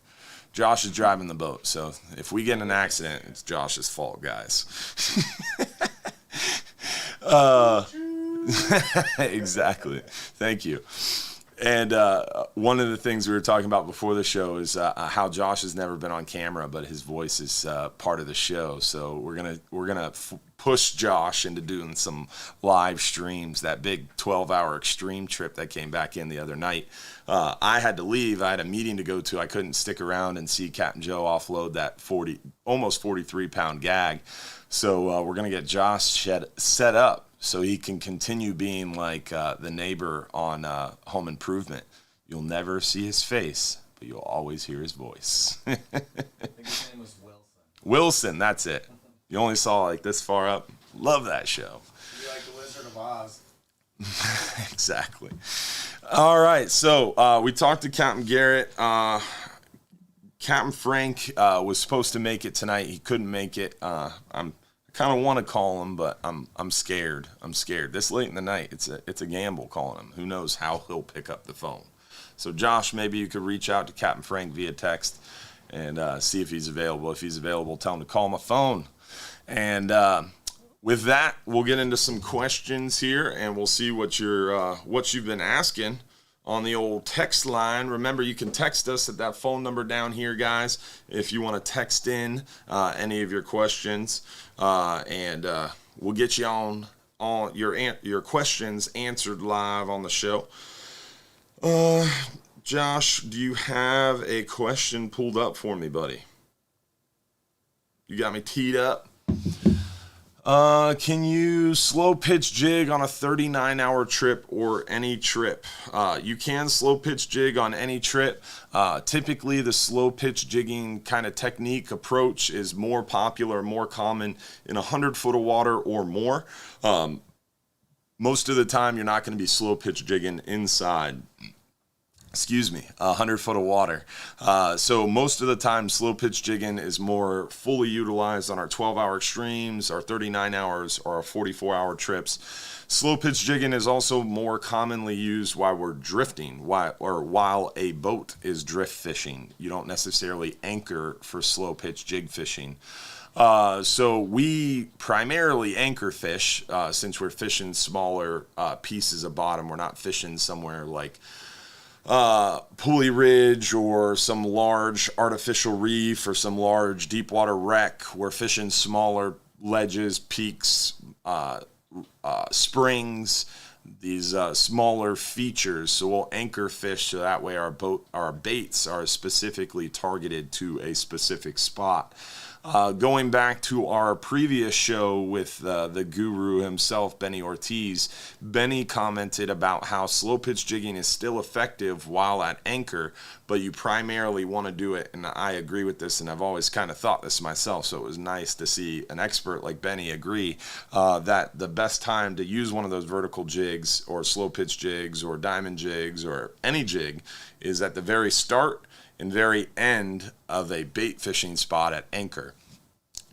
Josh is driving the boat, so if we get in an accident, it's Josh's fault, guys. Exactly. Thank you. And one of the things we were talking about before the show is how Josh has never been on camera, but his voice is part of the show. So we're gonna push Josh into doing some live streams. That big 12-hour extreme trip that came back in the other night. I had to leave. I had a meeting to go to. I couldn't stick around and see Captain Joe offload that almost 43-pound gag. So we're gonna get Josh set up so he can continue being like the neighbor on Home Improvement. You'll never see his face, but you'll always hear his voice. I think his name was Wilson. Wilson, that's it. You only saw like this far up. Love that show. You're like the Wizard of Oz. Exactly. All right, so we talked to Captain Garrett. Captain Frank was supposed to make it tonight. He couldn't make it. I kind of want to call him, but I'm scared. I'm scared. This late in the night, it's a gamble calling him. Who knows how he'll pick up the phone. So Josh, maybe you could reach out to Captain Frank via text and see if he's available. If he's available, tell him to call my phone. And with that, we'll get into some questions here, and we'll see what you've been asking on the old text line. Remember, you can text us at that phone number down here, guys, if you want to text in any of your questions, and we'll get you on your questions answered live on the show. Josh, do you have a question pulled up for me, buddy? You got me teed up. Can you slow pitch jig on a 39-hour trip or any trip? You can slow pitch jig on any trip. Typically, the slow pitch jigging kind of technique approach is more popular, more common in 100 foot of water or more. Most of the time, you're not going to be slow pitch jigging inside 100 foot of water. So most of the time, slow pitch jigging is more fully utilized on our 12-hour extremes, our 39 hours, or our 44-hour trips. Slow pitch jigging is also more commonly used while we're drifting, while a boat is drift fishing. You don't necessarily anchor for slow pitch jig fishing. So we primarily anchor fish since we're fishing smaller pieces of bottom. We're not fishing somewhere like pulley ridge or some large artificial reef or some large deep water wreck, we're fishing smaller ledges, peaks, springs, these smaller features. So we'll anchor fish so that way our baits are specifically targeted to a specific spot. Going back to our previous show with the guru himself, Benny Ortiz, Benny commented about how slow pitch jigging is still effective while at anchor, but you primarily want to do it, and I agree with this, and I've always kind of thought this myself, so it was nice to see an expert like Benny agree that the best time to use one of those vertical jigs or slow pitch jigs or diamond jigs or any jig is at the very start and very end of a bait fishing spot at anchor,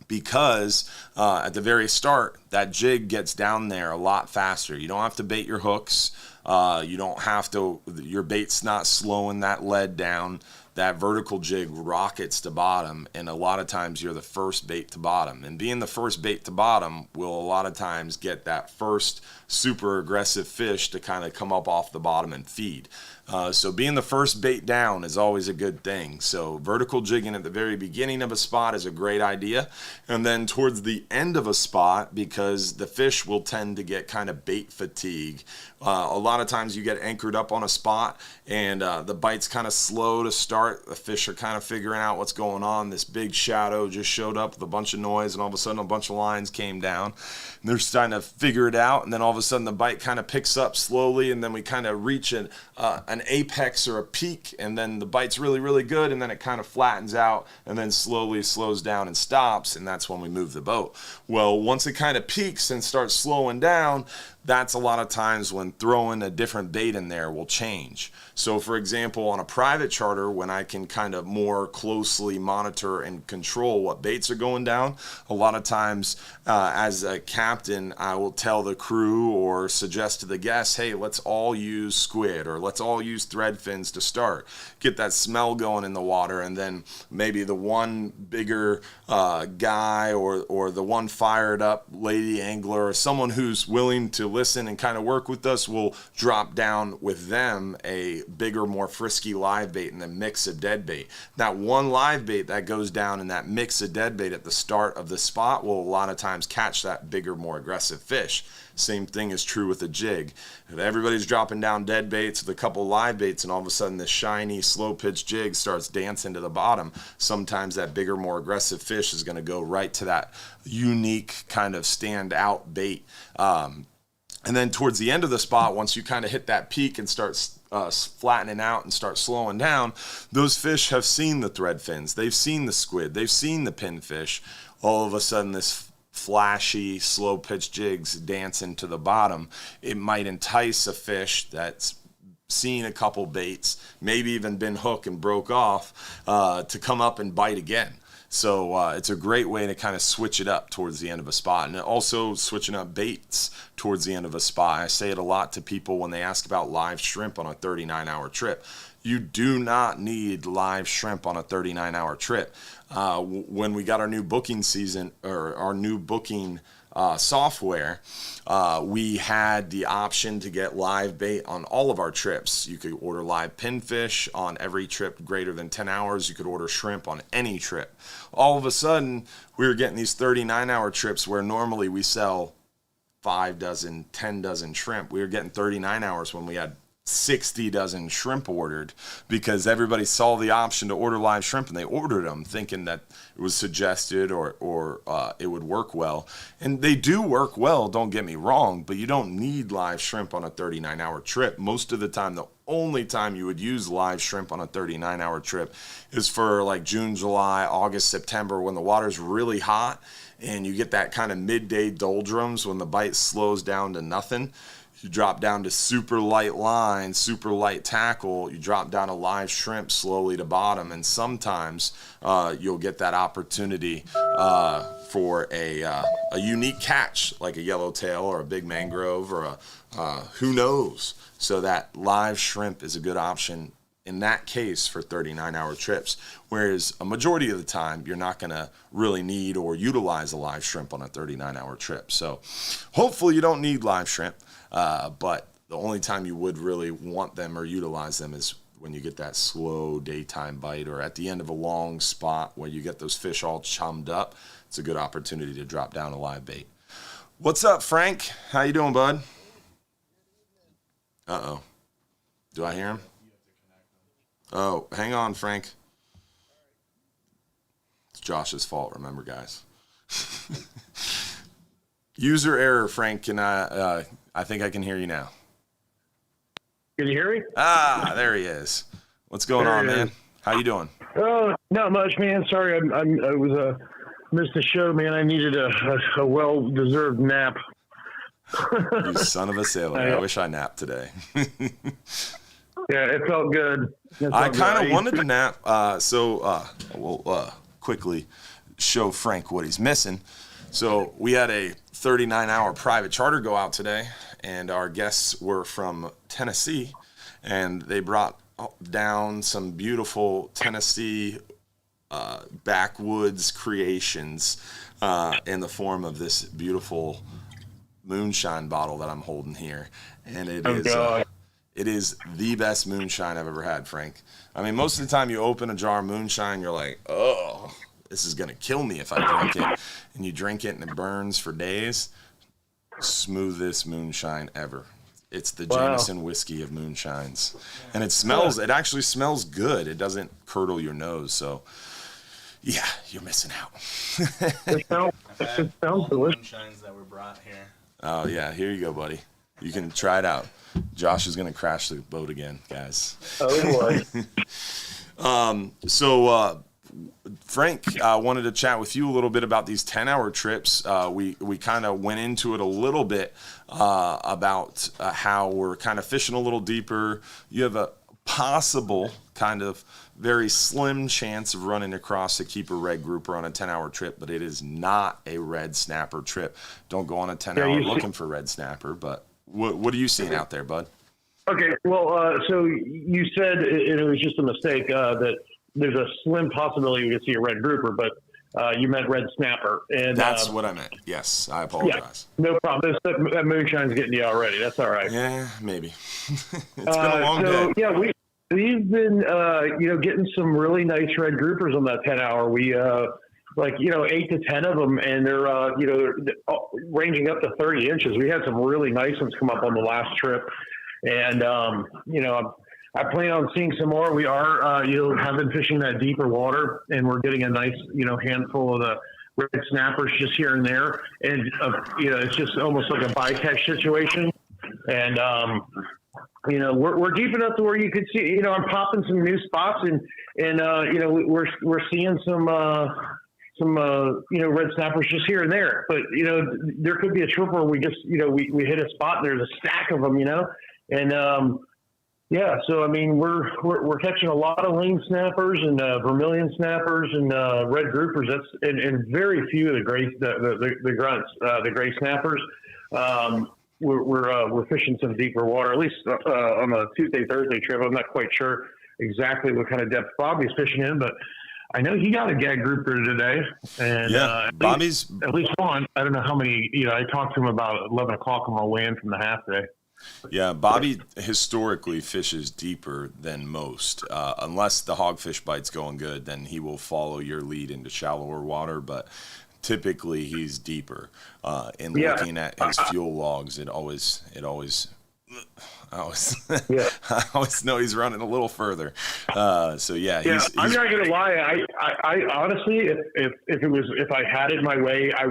because at the very start that jig gets down there a lot faster. You don't have to bait your hooks, you don't have to, your bait's not slowing that lead down. That vertical jig rockets to bottom, and a lot of times you're the first bait to bottom, and being the first bait to bottom will a lot of times get that first super aggressive fish to kind of come up off the bottom and feed. So being the first bait down is always a good thing. So vertical jigging at the very beginning of a spot is a great idea, and then towards the end of a spot, because the fish will tend to get kind of bait fatigue. A lot of times you get anchored up on a spot and the bite's kind of slow to start. The fish are kind of figuring out what's going on. This big shadow just showed up with a bunch of noise, and all of a sudden a bunch of lines came down. And they're starting to figure it out, and then all of a sudden the bite kind of picks up slowly, and then we kind of reach an apex or a peak, and then the bite's really, really good, and then it kind of flattens out and then slowly slows down and stops, and that's when we move the boat. Well, once it kind of peaks and starts slowing down, that's a lot of times when throwing a different bait in there will change. So for example, on a private charter, when I can kind of more closely monitor and control what baits are going down, a lot of times as a captain, I will tell the crew or suggest to the guests, hey, let's all use squid, or let's all use thread fins to start. Get that smell going in the water, and then maybe the one bigger guy or the one fired up lady angler or someone who's willing to listen and kind of work with us will drop down with them a bigger, more frisky live bait and then mix of dead bait. That one live bait that goes down in that mix of dead bait at the start of the spot will a lot of times catch that bigger, more aggressive fish. Same thing is true with a jig. If everybody's dropping down dead baits with a couple live baits, and all of a sudden this shiny, slow pitch jig starts dancing to the bottom, sometimes that bigger, more aggressive fish is going to go right to that unique kind of stand out bait. And then towards the end of the spot, once you kind of hit that peak and start flattening out and start slowing down, those fish have seen the thread fins, they've seen the squid, they've seen the pinfish. All of a sudden this flashy, slow pitch jigs dancing to the bottom, it might entice a fish that's seen a couple baits, maybe even been hooked and broke off, to come up and bite again. So it's a great way to kind of switch it up towards the end of a spot. And also switching up baits towards the end of a spot. I say it a lot to people when they ask about live shrimp on a 39-hour trip. You do not need live shrimp on a 39-hour trip. When we got our new booking season, or our new booking software, we had the option to get live bait on all of our trips. You could order live pinfish on every trip greater than 10 hours. You could order shrimp on any trip. All of a sudden, we were getting these 39-hour trips where normally we sell 5 dozen, 10 dozen shrimp. We were getting 39 hours when we had 60 dozen shrimp ordered, because everybody saw the option to order live shrimp and they ordered them thinking that it was suggested or it would work well. And they do work well, don't get me wrong, but you don't need live shrimp on a 39-hour trip. Most of the time, the only time you would use live shrimp on a 39-hour trip is for like June, July, August, September, when the water's really hot and you get that kind of midday doldrums when the bite slows down to nothing. You drop down to super light line, super light tackle, you drop down a live shrimp slowly to bottom, and sometimes you'll get that opportunity for a unique catch, like a yellowtail or a big mangrove or a who knows. So that live shrimp is a good option in that case for 39-hour trips, whereas a majority of the time you're not going to really need or utilize a live shrimp on a 39-hour trip. So hopefully you don't need live shrimp. But the only time you would really want them or utilize them is when you get that slow daytime bite, or at the end of a long spot where you get those fish all chummed up, it's a good opportunity to drop down a live bait. What's up, Frank? How you doing, bud? Uh-oh. Do I hear him? Oh, hang on, Frank. It's Josh's fault, remember, guys. User error, Frank, and I think I can hear you now. Can you hear me? Ah, there he is. What's going on, man? How you doing? Oh, not much, man. Sorry, I was missed the show, man. I needed a well-deserved nap. You son of a sailor. I wish I napped today. Yeah, it felt good. I kind of wanted to nap, so we'll quickly show Frank what he's missing. So we had a 39-hour private charter go out today, and our guests were from Tennessee, and they brought down some beautiful Tennessee backwoods creations in the form of this beautiful moonshine bottle that I'm holding here, and it is the best moonshine I've ever had, Frank. I mean, most of the time you open a jar of moonshine, you're like, oh, this is gonna kill me if I drink it, and you drink it and it burns for days. Smoothest moonshine ever. It's the Jameson whiskey of moonshines, and it actually smells good. It doesn't curdle your nose, so yeah, you're missing out. It sounds delicious. Moonshines that were brought here. Oh yeah, here you go, buddy. You can try it out. Josh is gonna crash the boat again, guys. Oh boy. So Frank, I wanted to chat with you a little bit about these 10-hour trips. We kind of went into it a little bit about how we're kind of fishing a little deeper. You have a possible kind of very slim chance of running across a keeper red grouper on a 10-hour trip, but it is not a red snapper trip. Don't go on a 10-hour looking for red snapper, but what are you seeing out there, bud? Okay, well, so you said it was just a mistake that there's a slim possibility we could see a red grouper, but you meant red snapper. And that's what I meant. Yes, I apologize. Yeah, no problem. That moonshine's getting you already. That's all right. Yeah, maybe. It's been a long day. Yeah, we've been getting some really nice red groupers on that 10-hour. We 8 to 10 of them, and they're ranging up to 30 inches. We had some really nice ones come up on the last trip, and I plan on seeing some more. We are, have been fishing that deeper water, and we're getting a nice, handful of the red snappers just here and there. And, it's just almost like a bycatch situation. And, we're deep enough to where you could see, I'm popping some new spots, and we're seeing some red snappers just here and there. But, there could be a trip where we just, we hit a spot and there's a stack of them, and, yeah, so I mean we're catching a lot of lane snappers and vermilion snappers and red groupers. That's and very few of the gray the grunts, the gray snappers. We're fishing some deeper water. At least on the Thursday trip, I'm not quite sure exactly what kind of depth Bobby's fishing in, but I know he got a gag grouper today. And Bobby's at least one. I don't know how many. I talked to him about 11 o'clock on my way in from the half day. Yeah, Bobby historically fishes deeper than most. Unless the hogfish bite's going good, then he will follow your lead into shallower water. But typically, he's deeper. Looking at his fuel logs, I always know he's running a little further. He's I'm not gonna lie. I honestly, if I had it my way, I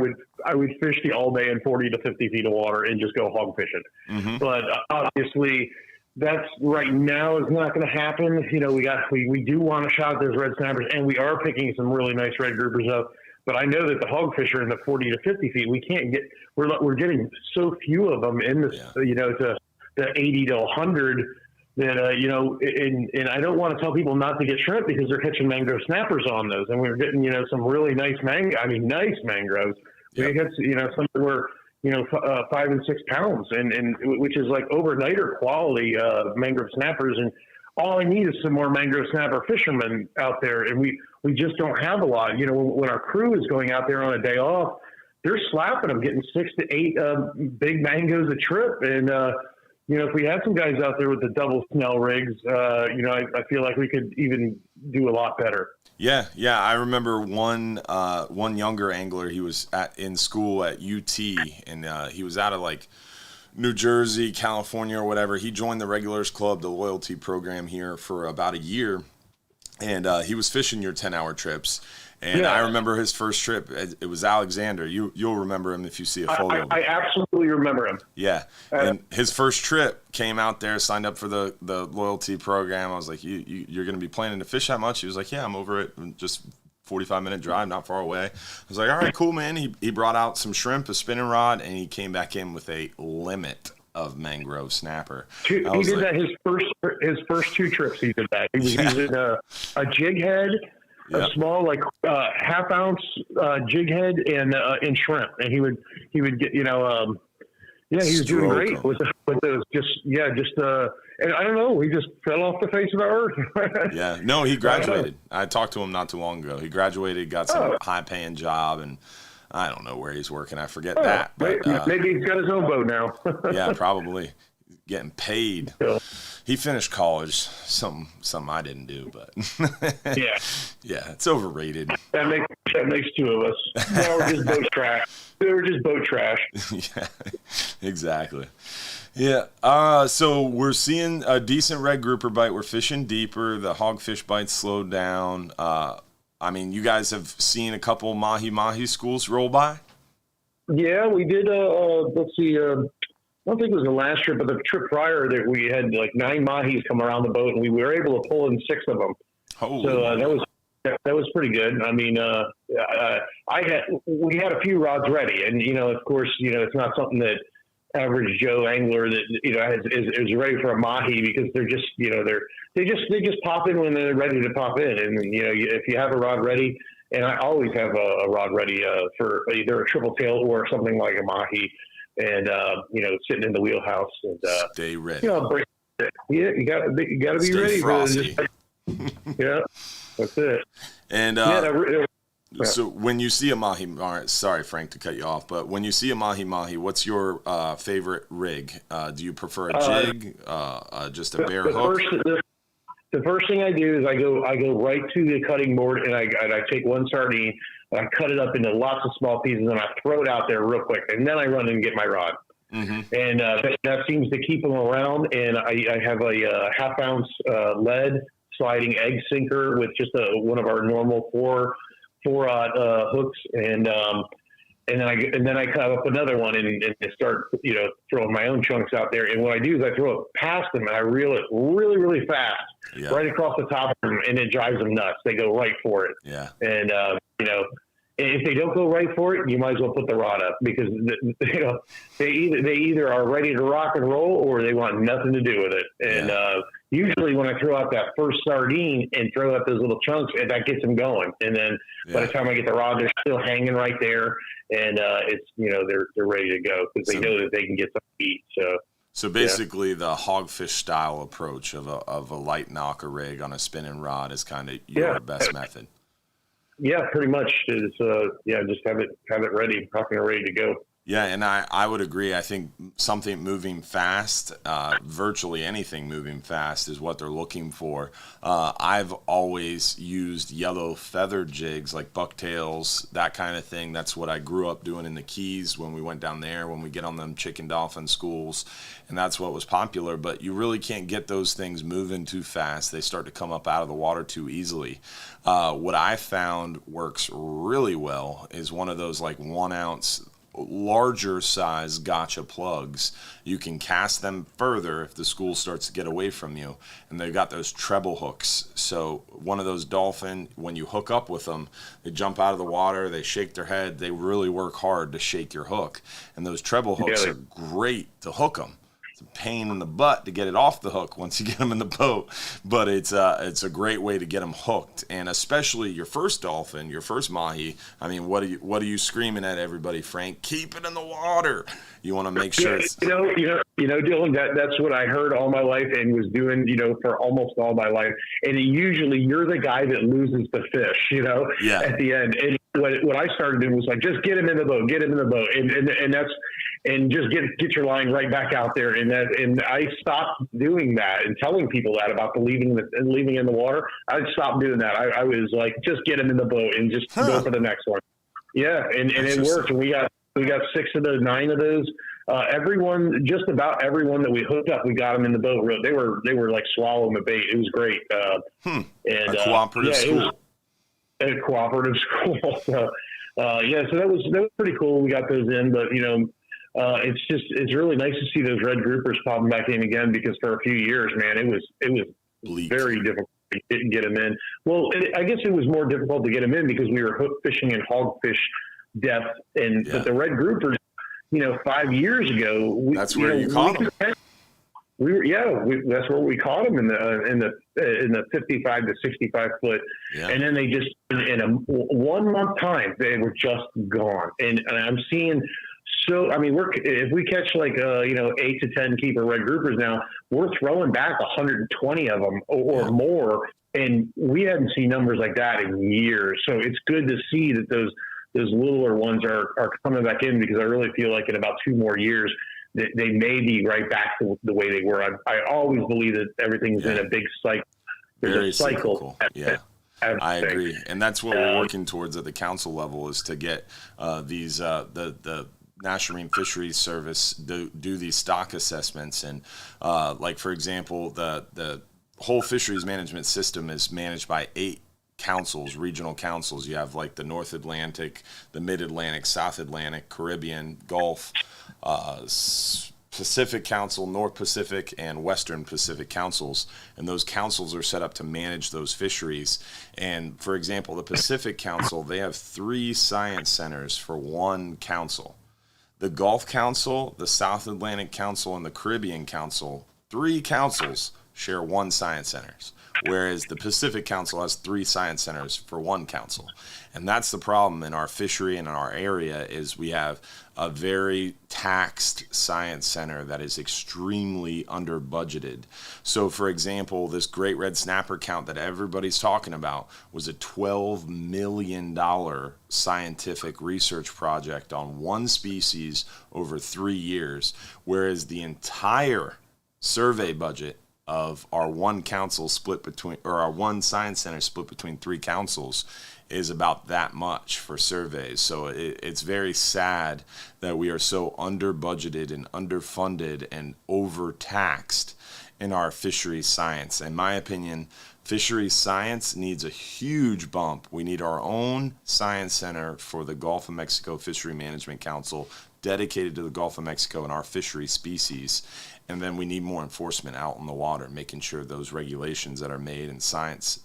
would fish the all day in 40 to 50 feet of water and just go hog fishing. Mm-hmm. But obviously, that's right now is not going to happen. We do want to shot those red snappers, and we are picking some really nice red groupers up. But I know that the hog fish are in the 40 to 50 feet. We can't get. We're getting so few of them in this. To the 80 to 100 that, and I don't want to tell people not to get shrimp because they're catching mangrove snappers on those. And we're getting, some really nice nice mangroves. Yep. We get, some that were, 5 and 6 pounds and which is like overnighter quality, mangrove snappers. And all I need is some more mangrove snapper fishermen out there. And we just don't have a lot. When our crew is going out there on a day off, they're slapping them, getting 6 to 8 big mangoes a trip. And, if we had some guys out there with the double snell rigs, I feel like we could even do a lot better. Yeah. I remember one younger angler. He was in school at UT, and he was out of like New Jersey, California, or whatever. He joined the Regulars Club, the loyalty program here, for about a year, and he was fishing your 10-hour trips. And I remember his first trip. It was Alexander. You'll remember him if you see a photo of him. I absolutely remember him. Yeah. And his first trip, came out there, signed up for the loyalty program. I was like, you're going to be planning to fish that much? He was like, yeah, I'm over it. Just 45-minute drive, not far away. I was like, all right, cool, man. He brought out some shrimp, a spinning rod, and he came back in with a limit of Mangrove Snapper. He did that his first 2 trips. He did that. He was using a jig head, a small half-ounce jig head, and shrimp. And he would get he was doing great with those. And I don't know, he just fell off the face of the earth. Yeah, no, he graduated. I talked to him not too long ago. He graduated, got some high-paying job, and I don't know where he's working. I forget that. But, maybe he's got his own boat now. Yeah, probably getting paid. Yeah. He finished college, something I didn't do, but yeah, it's overrated. That makes 2 of us. Now we're just boat trash. We were just boat trash. Yeah, exactly. Yeah. So we're seeing a decent red grouper bite. We're fishing deeper. The hogfish bites slowed down. I mean, you guys have seen a couple mahi schools roll by? Yeah, we did. Let's see. I don't think it was the last trip, but the trip prior that we had like 9 mahis come around the boat, and we were able to pull in 6 of them. Holy. So that was pretty good. I mean, we had a few rods ready, and of course, it's not something that average Joe angler that is ready for a mahi, because they're just they just pop in when they're ready to pop in, and if you have a rod ready, and I always have a rod ready for either a triple tail or something like a mahi. And sitting in the wheelhouse, and stay ready. You gotta be stay ready. Frosty. Yeah, that's it. And so when you see a mahi, all right, sorry Frank to cut you off, but when you see a mahi, what's your favorite rig? Do you prefer a jig, just a bare hook? The first thing I do is I go right to the cutting board, and I take one sardine, and I cut it up into lots of small pieces, and I throw it out there real quick, and then I run and get my rod. Mm-hmm. And that seems to keep them around. And I have a half-ounce lead sliding egg sinker with just one of our normal four hooks, and then I cut up another one and start throwing my own chunks out there. And what I do is I throw it past them, and I reel it really, really fast, right across the top of them, and it drives them nuts. They go right for it. Yeah. And if they don't go right for it, you might as well put the rod up, because they either are ready to rock and roll, or they want nothing to do with it. And usually when I throw out that first sardine and throw out those little chunks, and that gets them going. And then by the time I get the rod, they're still hanging right there, and it's they're ready to go, because they know that they can get some eat. So basically, the hogfish style approach of a light knocker rig on a spinning rod is kind of your best method. Yeah, pretty much. Is just have it ready, rocking and ready to go. Yeah, and I would agree. I think something moving fast, virtually anything moving fast, is what they're looking for. I've always used yellow feather jigs like bucktails, that kind of thing. That's what I grew up doing in the Keys when we went down there, when we get on them chicken dolphin schools, and that's what was popular. But you really can't get those things moving too fast. They start to come up out of the water too easily. What I found works really well is one of those like 1 ounce larger size gotcha plugs. You can cast them further if the school starts to get away from you, and they've got those treble hooks. So one of those dolphin, when you hook up with them, they jump out of the water, they shake their head, they really work hard to shake your hook, and those treble hooks are great to hook them. It's a pain in the butt to get it off the hook once you get them in the boat, but it's a great way to get them hooked. And especially your first dolphin, your first mahi. I mean, what are you screaming at everybody, Frank? Keep it in the water. You want to make sure it's Dylan, that's what I heard all my life and was doing, for almost all my life. And usually you're the guy that loses the fish, at the end. And what I started doing was like, just get him in the boat, and and just get your line right back out there. And I stopped doing that and telling people that about leaving in the water. I stopped doing that. I was like, just get them in the boat and just go for the next one. Yeah. And it worked. And we got 6 of those, 9 of those. Just about everyone that we hooked up, we got them in the boat. They were like swallowing the bait. It was great. And a cooperative school. A cooperative school. So that was pretty cool. We got those in, but it's really nice to see those red groupers popping back in again, because for a few years, man, it was Bleak. very difficult to get them in. Well, I guess it was more difficult to get them in because we were hook fishing in hogfish depth, but the red groupers, 5 years ago, that's where you caught them. That's where we caught them in the 55 to 65 foot, and then they just in a 1 month time they were just gone. And I'm seeing, if we catch 8 to 10 keeper red groupers now, we're throwing back 120 of them or more, and we hadn't seen numbers like that in years. So it's good to see that those littler ones are coming back in, because I really feel like in about 2 more years they may be right back to the way they were. I always believe that everything's in a big cycle. There's Very a cycle. Yeah. I agree. And that's what we're working towards at the council level, is to get these the National Marine Fisheries Service do these stock assessments. And for example, the whole fisheries management system is managed by 8 councils, regional councils. You have like the North Atlantic, the Mid-Atlantic, South Atlantic, Caribbean, Gulf, Pacific Council, North Pacific, and Western Pacific councils. And those councils are set up to manage those fisheries. And for example, the Pacific Council, they have 3 science centers for 1 council. The Gulf Council, the South Atlantic Council, and the Caribbean Council, 3 councils share 1 science centers, whereas the Pacific Council has 3 science centers for 1 council. And that's the problem in our fishery and in our area, is we have a very taxed science center that is extremely under budgeted. So for example, this great red snapper count that everybody's talking about was a $12 million scientific research project on 1 species over 3 years, whereas the entire survey budget of our 1 council our 1 science center split between 3 councils is about that much for surveys. So it's very sad that we are so under budgeted and underfunded and overtaxed in our fisheries science. In my opinion, fisheries science needs a huge bump. We need our own science center for the Gulf of Mexico Fishery Management Council, dedicated to the Gulf of Mexico and our fishery species. And then we need more enforcement out in the water, making sure those regulations that are made in science,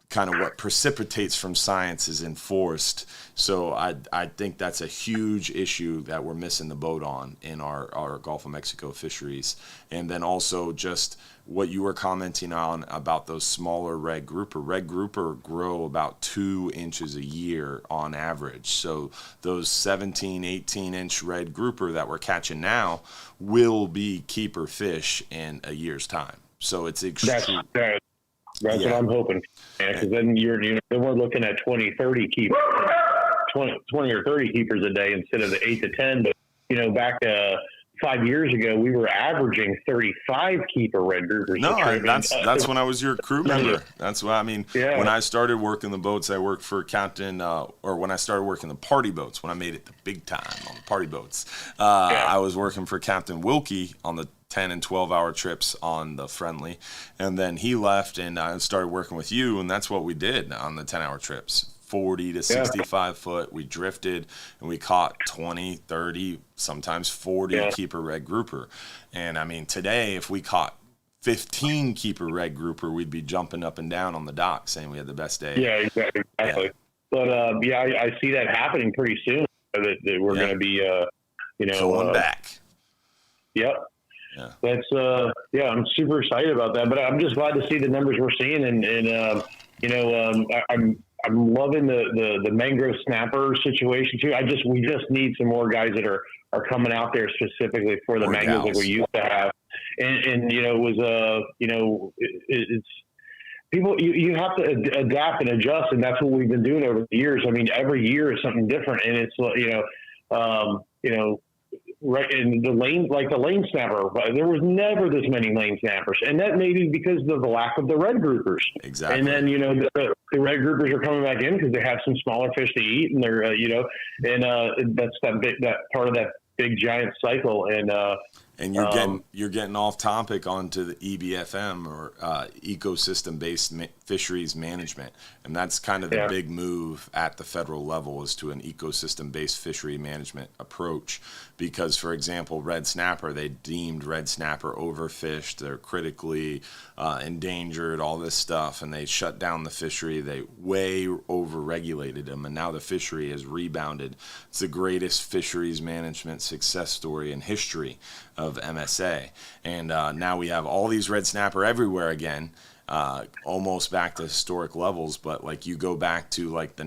kind of what precipitates from science, is enforced. So I think that's a huge issue that we're missing the boat on in our Gulf of Mexico fisheries. And then also just what you were commenting on about those smaller red grouper. Red grouper grow about 2 inches a year on average. So those 17, 18-inch red grouper that we're catching now will be keeper fish in a year's time. So it's extreme. That's what I'm hoping. Because then then we're looking at 20, 30 keepers, 20 or 30 keepers a day instead of the 8 to 10. But, back 5 years ago, we were averaging 35 keeper red groupers. No, that's when I was your crew member. That's what I mean. Yeah. When I started working the boats, I worked for Captain, or when I started working the party boats, when I made it the big time on the party boats, I was working for Captain Wilkie on the 10 and 12-hour trips on the Friendly. And then he left, and I started working with you, and that's what we did on the 10-hour trips. 40 to 65 foot. We drifted, and we caught 20, 30, sometimes 40 keeper red grouper. And, I mean, today, if we caught 15 keeper red grouper, we'd be jumping up and down on the dock saying we had the best day. Yeah, exactly. Yeah. But, I see that happening pretty soon, that we're going to be, going back. Yep. Yeah. That's I'm super excited about that, but I'm just glad to see the numbers we're seeing, and I'm loving the Mangrove Snapper situation too. We just need some more guys that are coming out there specifically for the mangroves like we used to have, and it was it's people, you have to adapt and adjust, and that's what we've been doing over the years. I mean, every year is something different, and it's right in the lane, like the lane snapper, there was never this many lane snappers, and that may be because of the lack of the red groupers. Exactly. And then the red groupers are coming back in because they have some smaller fish to eat, and they're that's that part of that big giant cycle. And you're getting off topic onto the EBFM, or ecosystem-based fisheries management, and that's kind of the big move at the federal level, is to an ecosystem-based fishery management approach. Because, for example, red snapper, they deemed red snapper overfished, they're critically endangered, all this stuff, and they shut down the fishery. They way over-regulated them, and now the fishery has rebounded. It's the greatest fisheries management success story in history of MSA, and now we have all these red snapper everywhere again, almost back to historic levels. But like, you go back to like the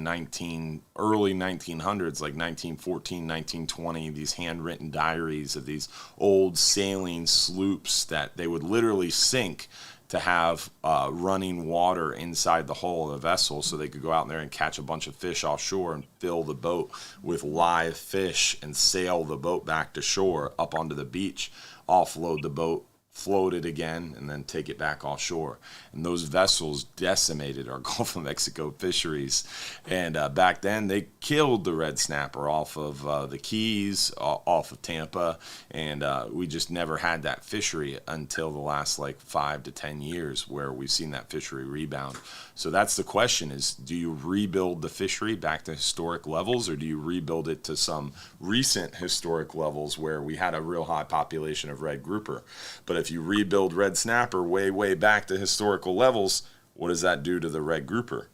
early 1900s, like 1914, 1920, these handwritten diaries of these old sailing sloops that they would literally sink to have running water inside the hull of the vessel, so they could go out there and catch a bunch of fish offshore and fill the boat with live fish and sail the boat back to shore up onto the beach, offload the boat, float it again, and then take it back offshore. And those vessels decimated our Gulf of Mexico fisheries. And back then, they killed the red snapper off of the Keys, off of Tampa, and we just never had that fishery until the last like 5 to 10 years, where we've seen that fishery rebound. So that's the question: is do you rebuild the fishery back to historic levels, or do you rebuild it to some recent historic levels where we had a real high population of red grouper? But if you rebuild red snapper way back to historical levels, what does that do to the red grouper?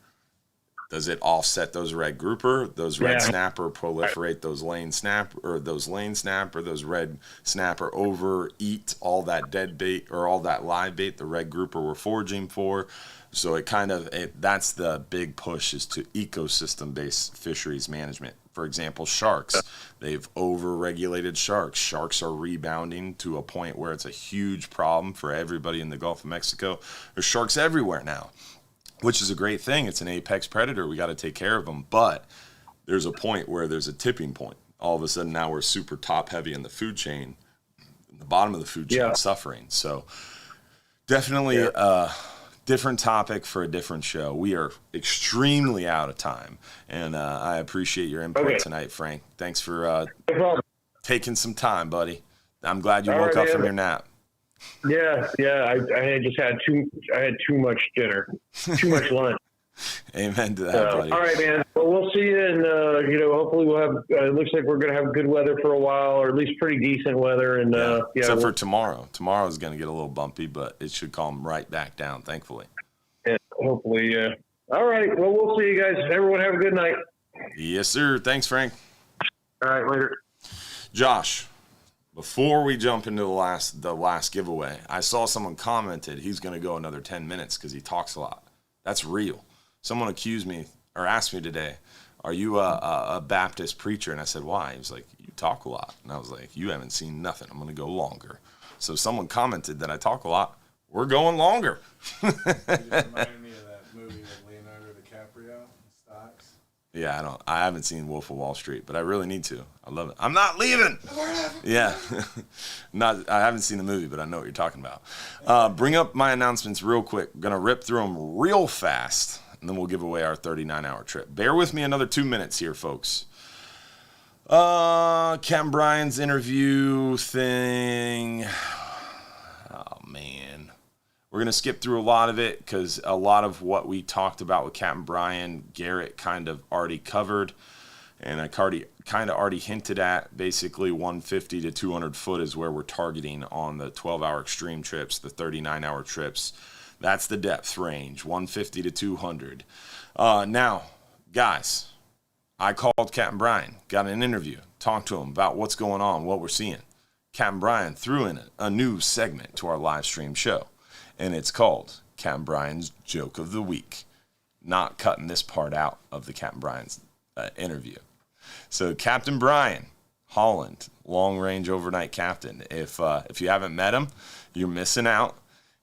Does it offset those red grouper, those red snapper proliferate those lane snapper, those red snapper overeat all that dead bait or all that live bait the red grouper were foraging for? So that's the big push, is to ecosystem-based fisheries management. For example, sharks. They've over-regulated sharks. Sharks are rebounding to a point where it's a huge problem for everybody in the Gulf of Mexico. There's sharks everywhere now, which is a great thing. It's an apex predator. We got to take care of them. But there's a point where there's a tipping point. All of a sudden now we're super top-heavy in the food chain. The bottom of the food chain is suffering. So definitely different topic for a different show. We are extremely out of time, and I appreciate your input tonight, Frank. Thanks for taking some time, buddy. I'm glad you woke up from your nap. Yeah. I had just had too much dinner, too much lunch. Amen to that, buddy. All right, man. Well, we'll see you, and hopefully we'll have. It looks like we're going to have good weather for a while, or at least pretty decent weather. And except for tomorrow. Tomorrow is going to get a little bumpy, but it should calm right back down, thankfully. Yeah, hopefully. All right. Well, we'll see you guys. Everyone have a good night. Yes, sir. Thanks, Frank. All right, later. Josh, before we jump into the last giveaway, I saw someone commented he's going to go another 10 minutes because he talks a lot. That's real. Someone accused me or asked me today, are you a Baptist preacher? And I said, why? He was like, you talk a lot. And I was like, you haven't seen nothing. I'm going to go longer. So someone commented that I talk a lot. We're going longer. You just reminded me of that movie with Leonardo DiCaprio, Stocks. Yeah, I haven't seen Wolf of Wall Street, but I really need to. I love it. I'm not leaving. Yeah. I haven't seen the movie, but I know what you're talking about. Bring up my announcements real quick. I'm going to rip through them real fast, and then we'll give away our 39-hour trip. Bear with me another 2 minutes here, folks. Captain Bryan's interview thing. Oh, man. We're going to skip through a lot of it because a lot of what we talked about with Captain Bryan, Garrett kind of already covered. And I kind of already hinted at basically 150 to 200 foot is where we're targeting on the 12-hour extreme trips, the 39-hour trips. That's the depth range, 150 to 200. Now, guys, I called Captain Bryan, got an interview, talked to him about what's going on, what we're seeing. Captain Bryan threw in a new segment to our live stream show, and it's called Captain Bryan's Joke of the Week. Not cutting this part out of the Captain Bryan's interview. So Captain Bryan, Holland, long-range overnight captain. If you haven't met him, you're missing out.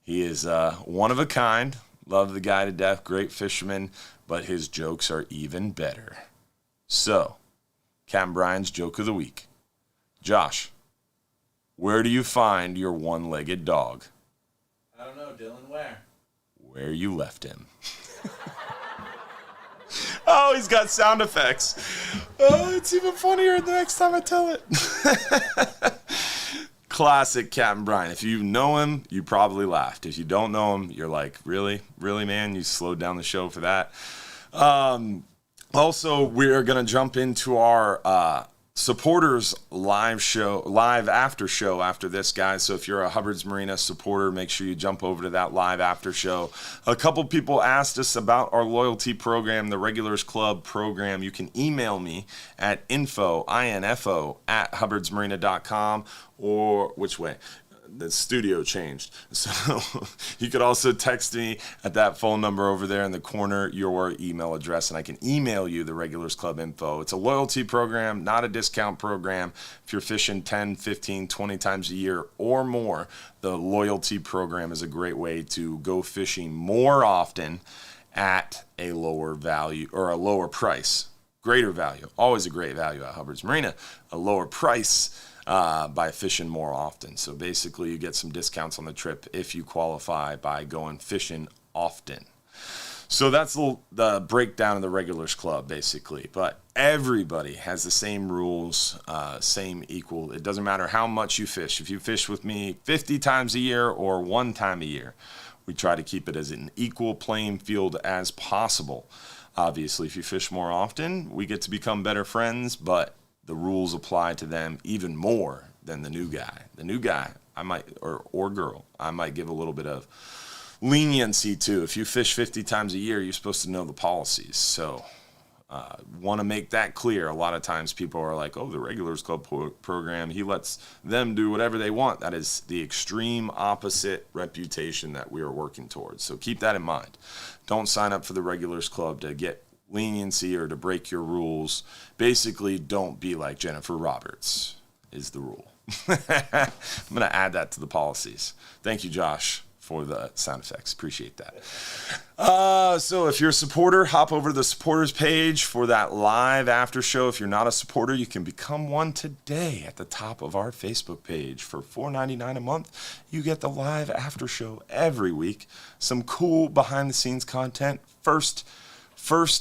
He is one of a kind. Love the guy to death. Great fisherman, but his jokes are even better. So, Captain Bryan's Joke of the Week. Josh, Where do you find your one-legged dog? I don't know, Dylan, where? Where you left him. Oh, he's got sound effects. Oh, it's even funnier the next time I tell it. Classic Captain Bryan. If you know him, you probably laughed. If you don't know him, you're like, really? Really, man? You slowed down the show for that? Also, we're going to jump into our supporters live after show after this, guys. So if you're a Hubbard's Marina supporter, make sure you jump over to that live after show. A couple people asked us about our loyalty program, the Regulars Club program. You can email me at info at hubbardsmarina.com, or which way? The studio changed. So you could also text me at that phone number over there in the corner, your email address, and I can email you the Regulars Club info. It's a loyalty program, not a discount program. If you're fishing 10, 15, 20 times a year or more, the loyalty program is a great way to go fishing more often at a lower value or a lower price. Greater value, always a great value at Hubbard's Marina, a lower price by fishing more often. So basically you get some discounts on the trip if you qualify by going fishing often. So that's the breakdown of the Regulars Club basically, but everybody has the same rules, same equal. It doesn't matter how much you fish. If you fish with me 50 times a year or one time a year, we try to keep it as an equal playing field as possible. Obviously, if you fish more often, we get to become better friends, but the rules apply to them even more than the new guy. The new guy, I might, or girl, I might give a little bit of leniency to. If you fish 50 times a year, you're supposed to know the policies. So want to make that clear. A lot of times people are like, oh, the Regulars Club program, he lets them do whatever they want. That is the extreme opposite reputation that we are working towards. So keep that in mind. Don't sign up for the Regulars Club to get leniency or to break your rules. Basically, don't be like Jennifer Roberts is the rule. I'm going to add that to the policies. Thank you, Josh, for the sound effects. Appreciate that. So if you're a supporter, hop over to the supporters page for that live after show. If you're not a supporter, you can become one today at the top of our Facebook page. For $4.99 a month, you get the live after show every week. Some cool behind the scenes content. First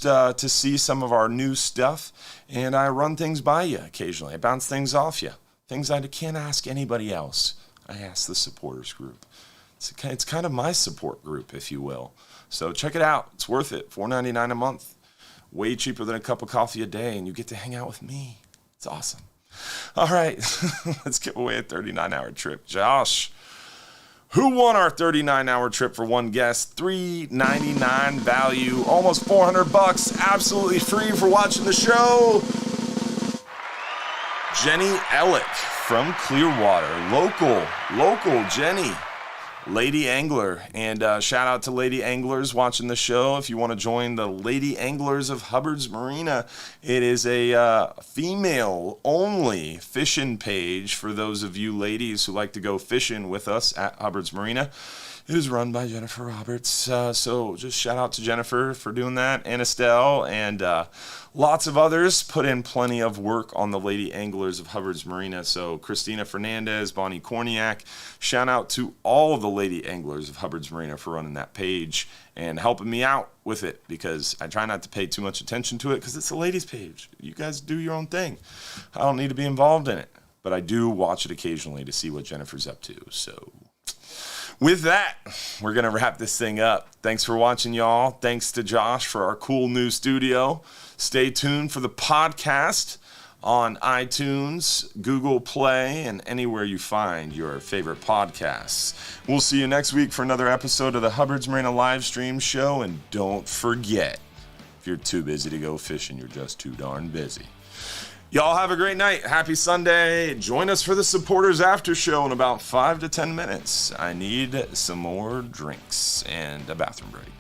to see some of our new stuff, and I run things by you occasionally. I bounce things off you. Things I can't ask anybody else. I ask the supporters group. It's kind of my support group, if you will. So check it out. It's worth it. $4.99 a month. Way cheaper than a cup of coffee a day, and you get to hang out with me. It's awesome. All right, let's give away a 39-hour trip. Josh, who won our 39-hour trip for one guest? $3.99 value, almost $400, absolutely free for watching the show. Jenny Ellick from Clearwater, local Jenny, Lady Angler. And shout out to Lady Anglers watching the show. If you want to join the Lady Anglers of Hubbard's Marina, it is a female-only fishing page for those of you ladies who like to go fishing with us at Hubbard's Marina. It is run by Jennifer Roberts, so just shout out to Jennifer for doing that, and Estelle, and lots of others put in plenty of work on the Lady Anglers of Hubbard's Marina. So Christina Fernandez, Bonnie Korniak, shout out to all of the Lady Anglers of Hubbard's Marina for running that page and helping me out with it, because I try not to pay too much attention to it because it's a ladies page. You guys do your own thing. I don't need to be involved in it, but I do watch it occasionally to see what Jennifer's up to. So with that, we're going to wrap this thing up. Thanks for watching, y'all. Thanks to Josh for our cool new studio. Stay tuned for the podcast on iTunes, Google Play, and anywhere you find your favorite podcasts. We'll see you next week for another episode of the Hubbard's Marina live stream show. And don't forget, if you're too busy to go fishing, you're just too darn busy. Y'all have a great night. Happy Sunday. Join us for the supporters after show in about 5 to 10 minutes. I need some more drinks and a bathroom break.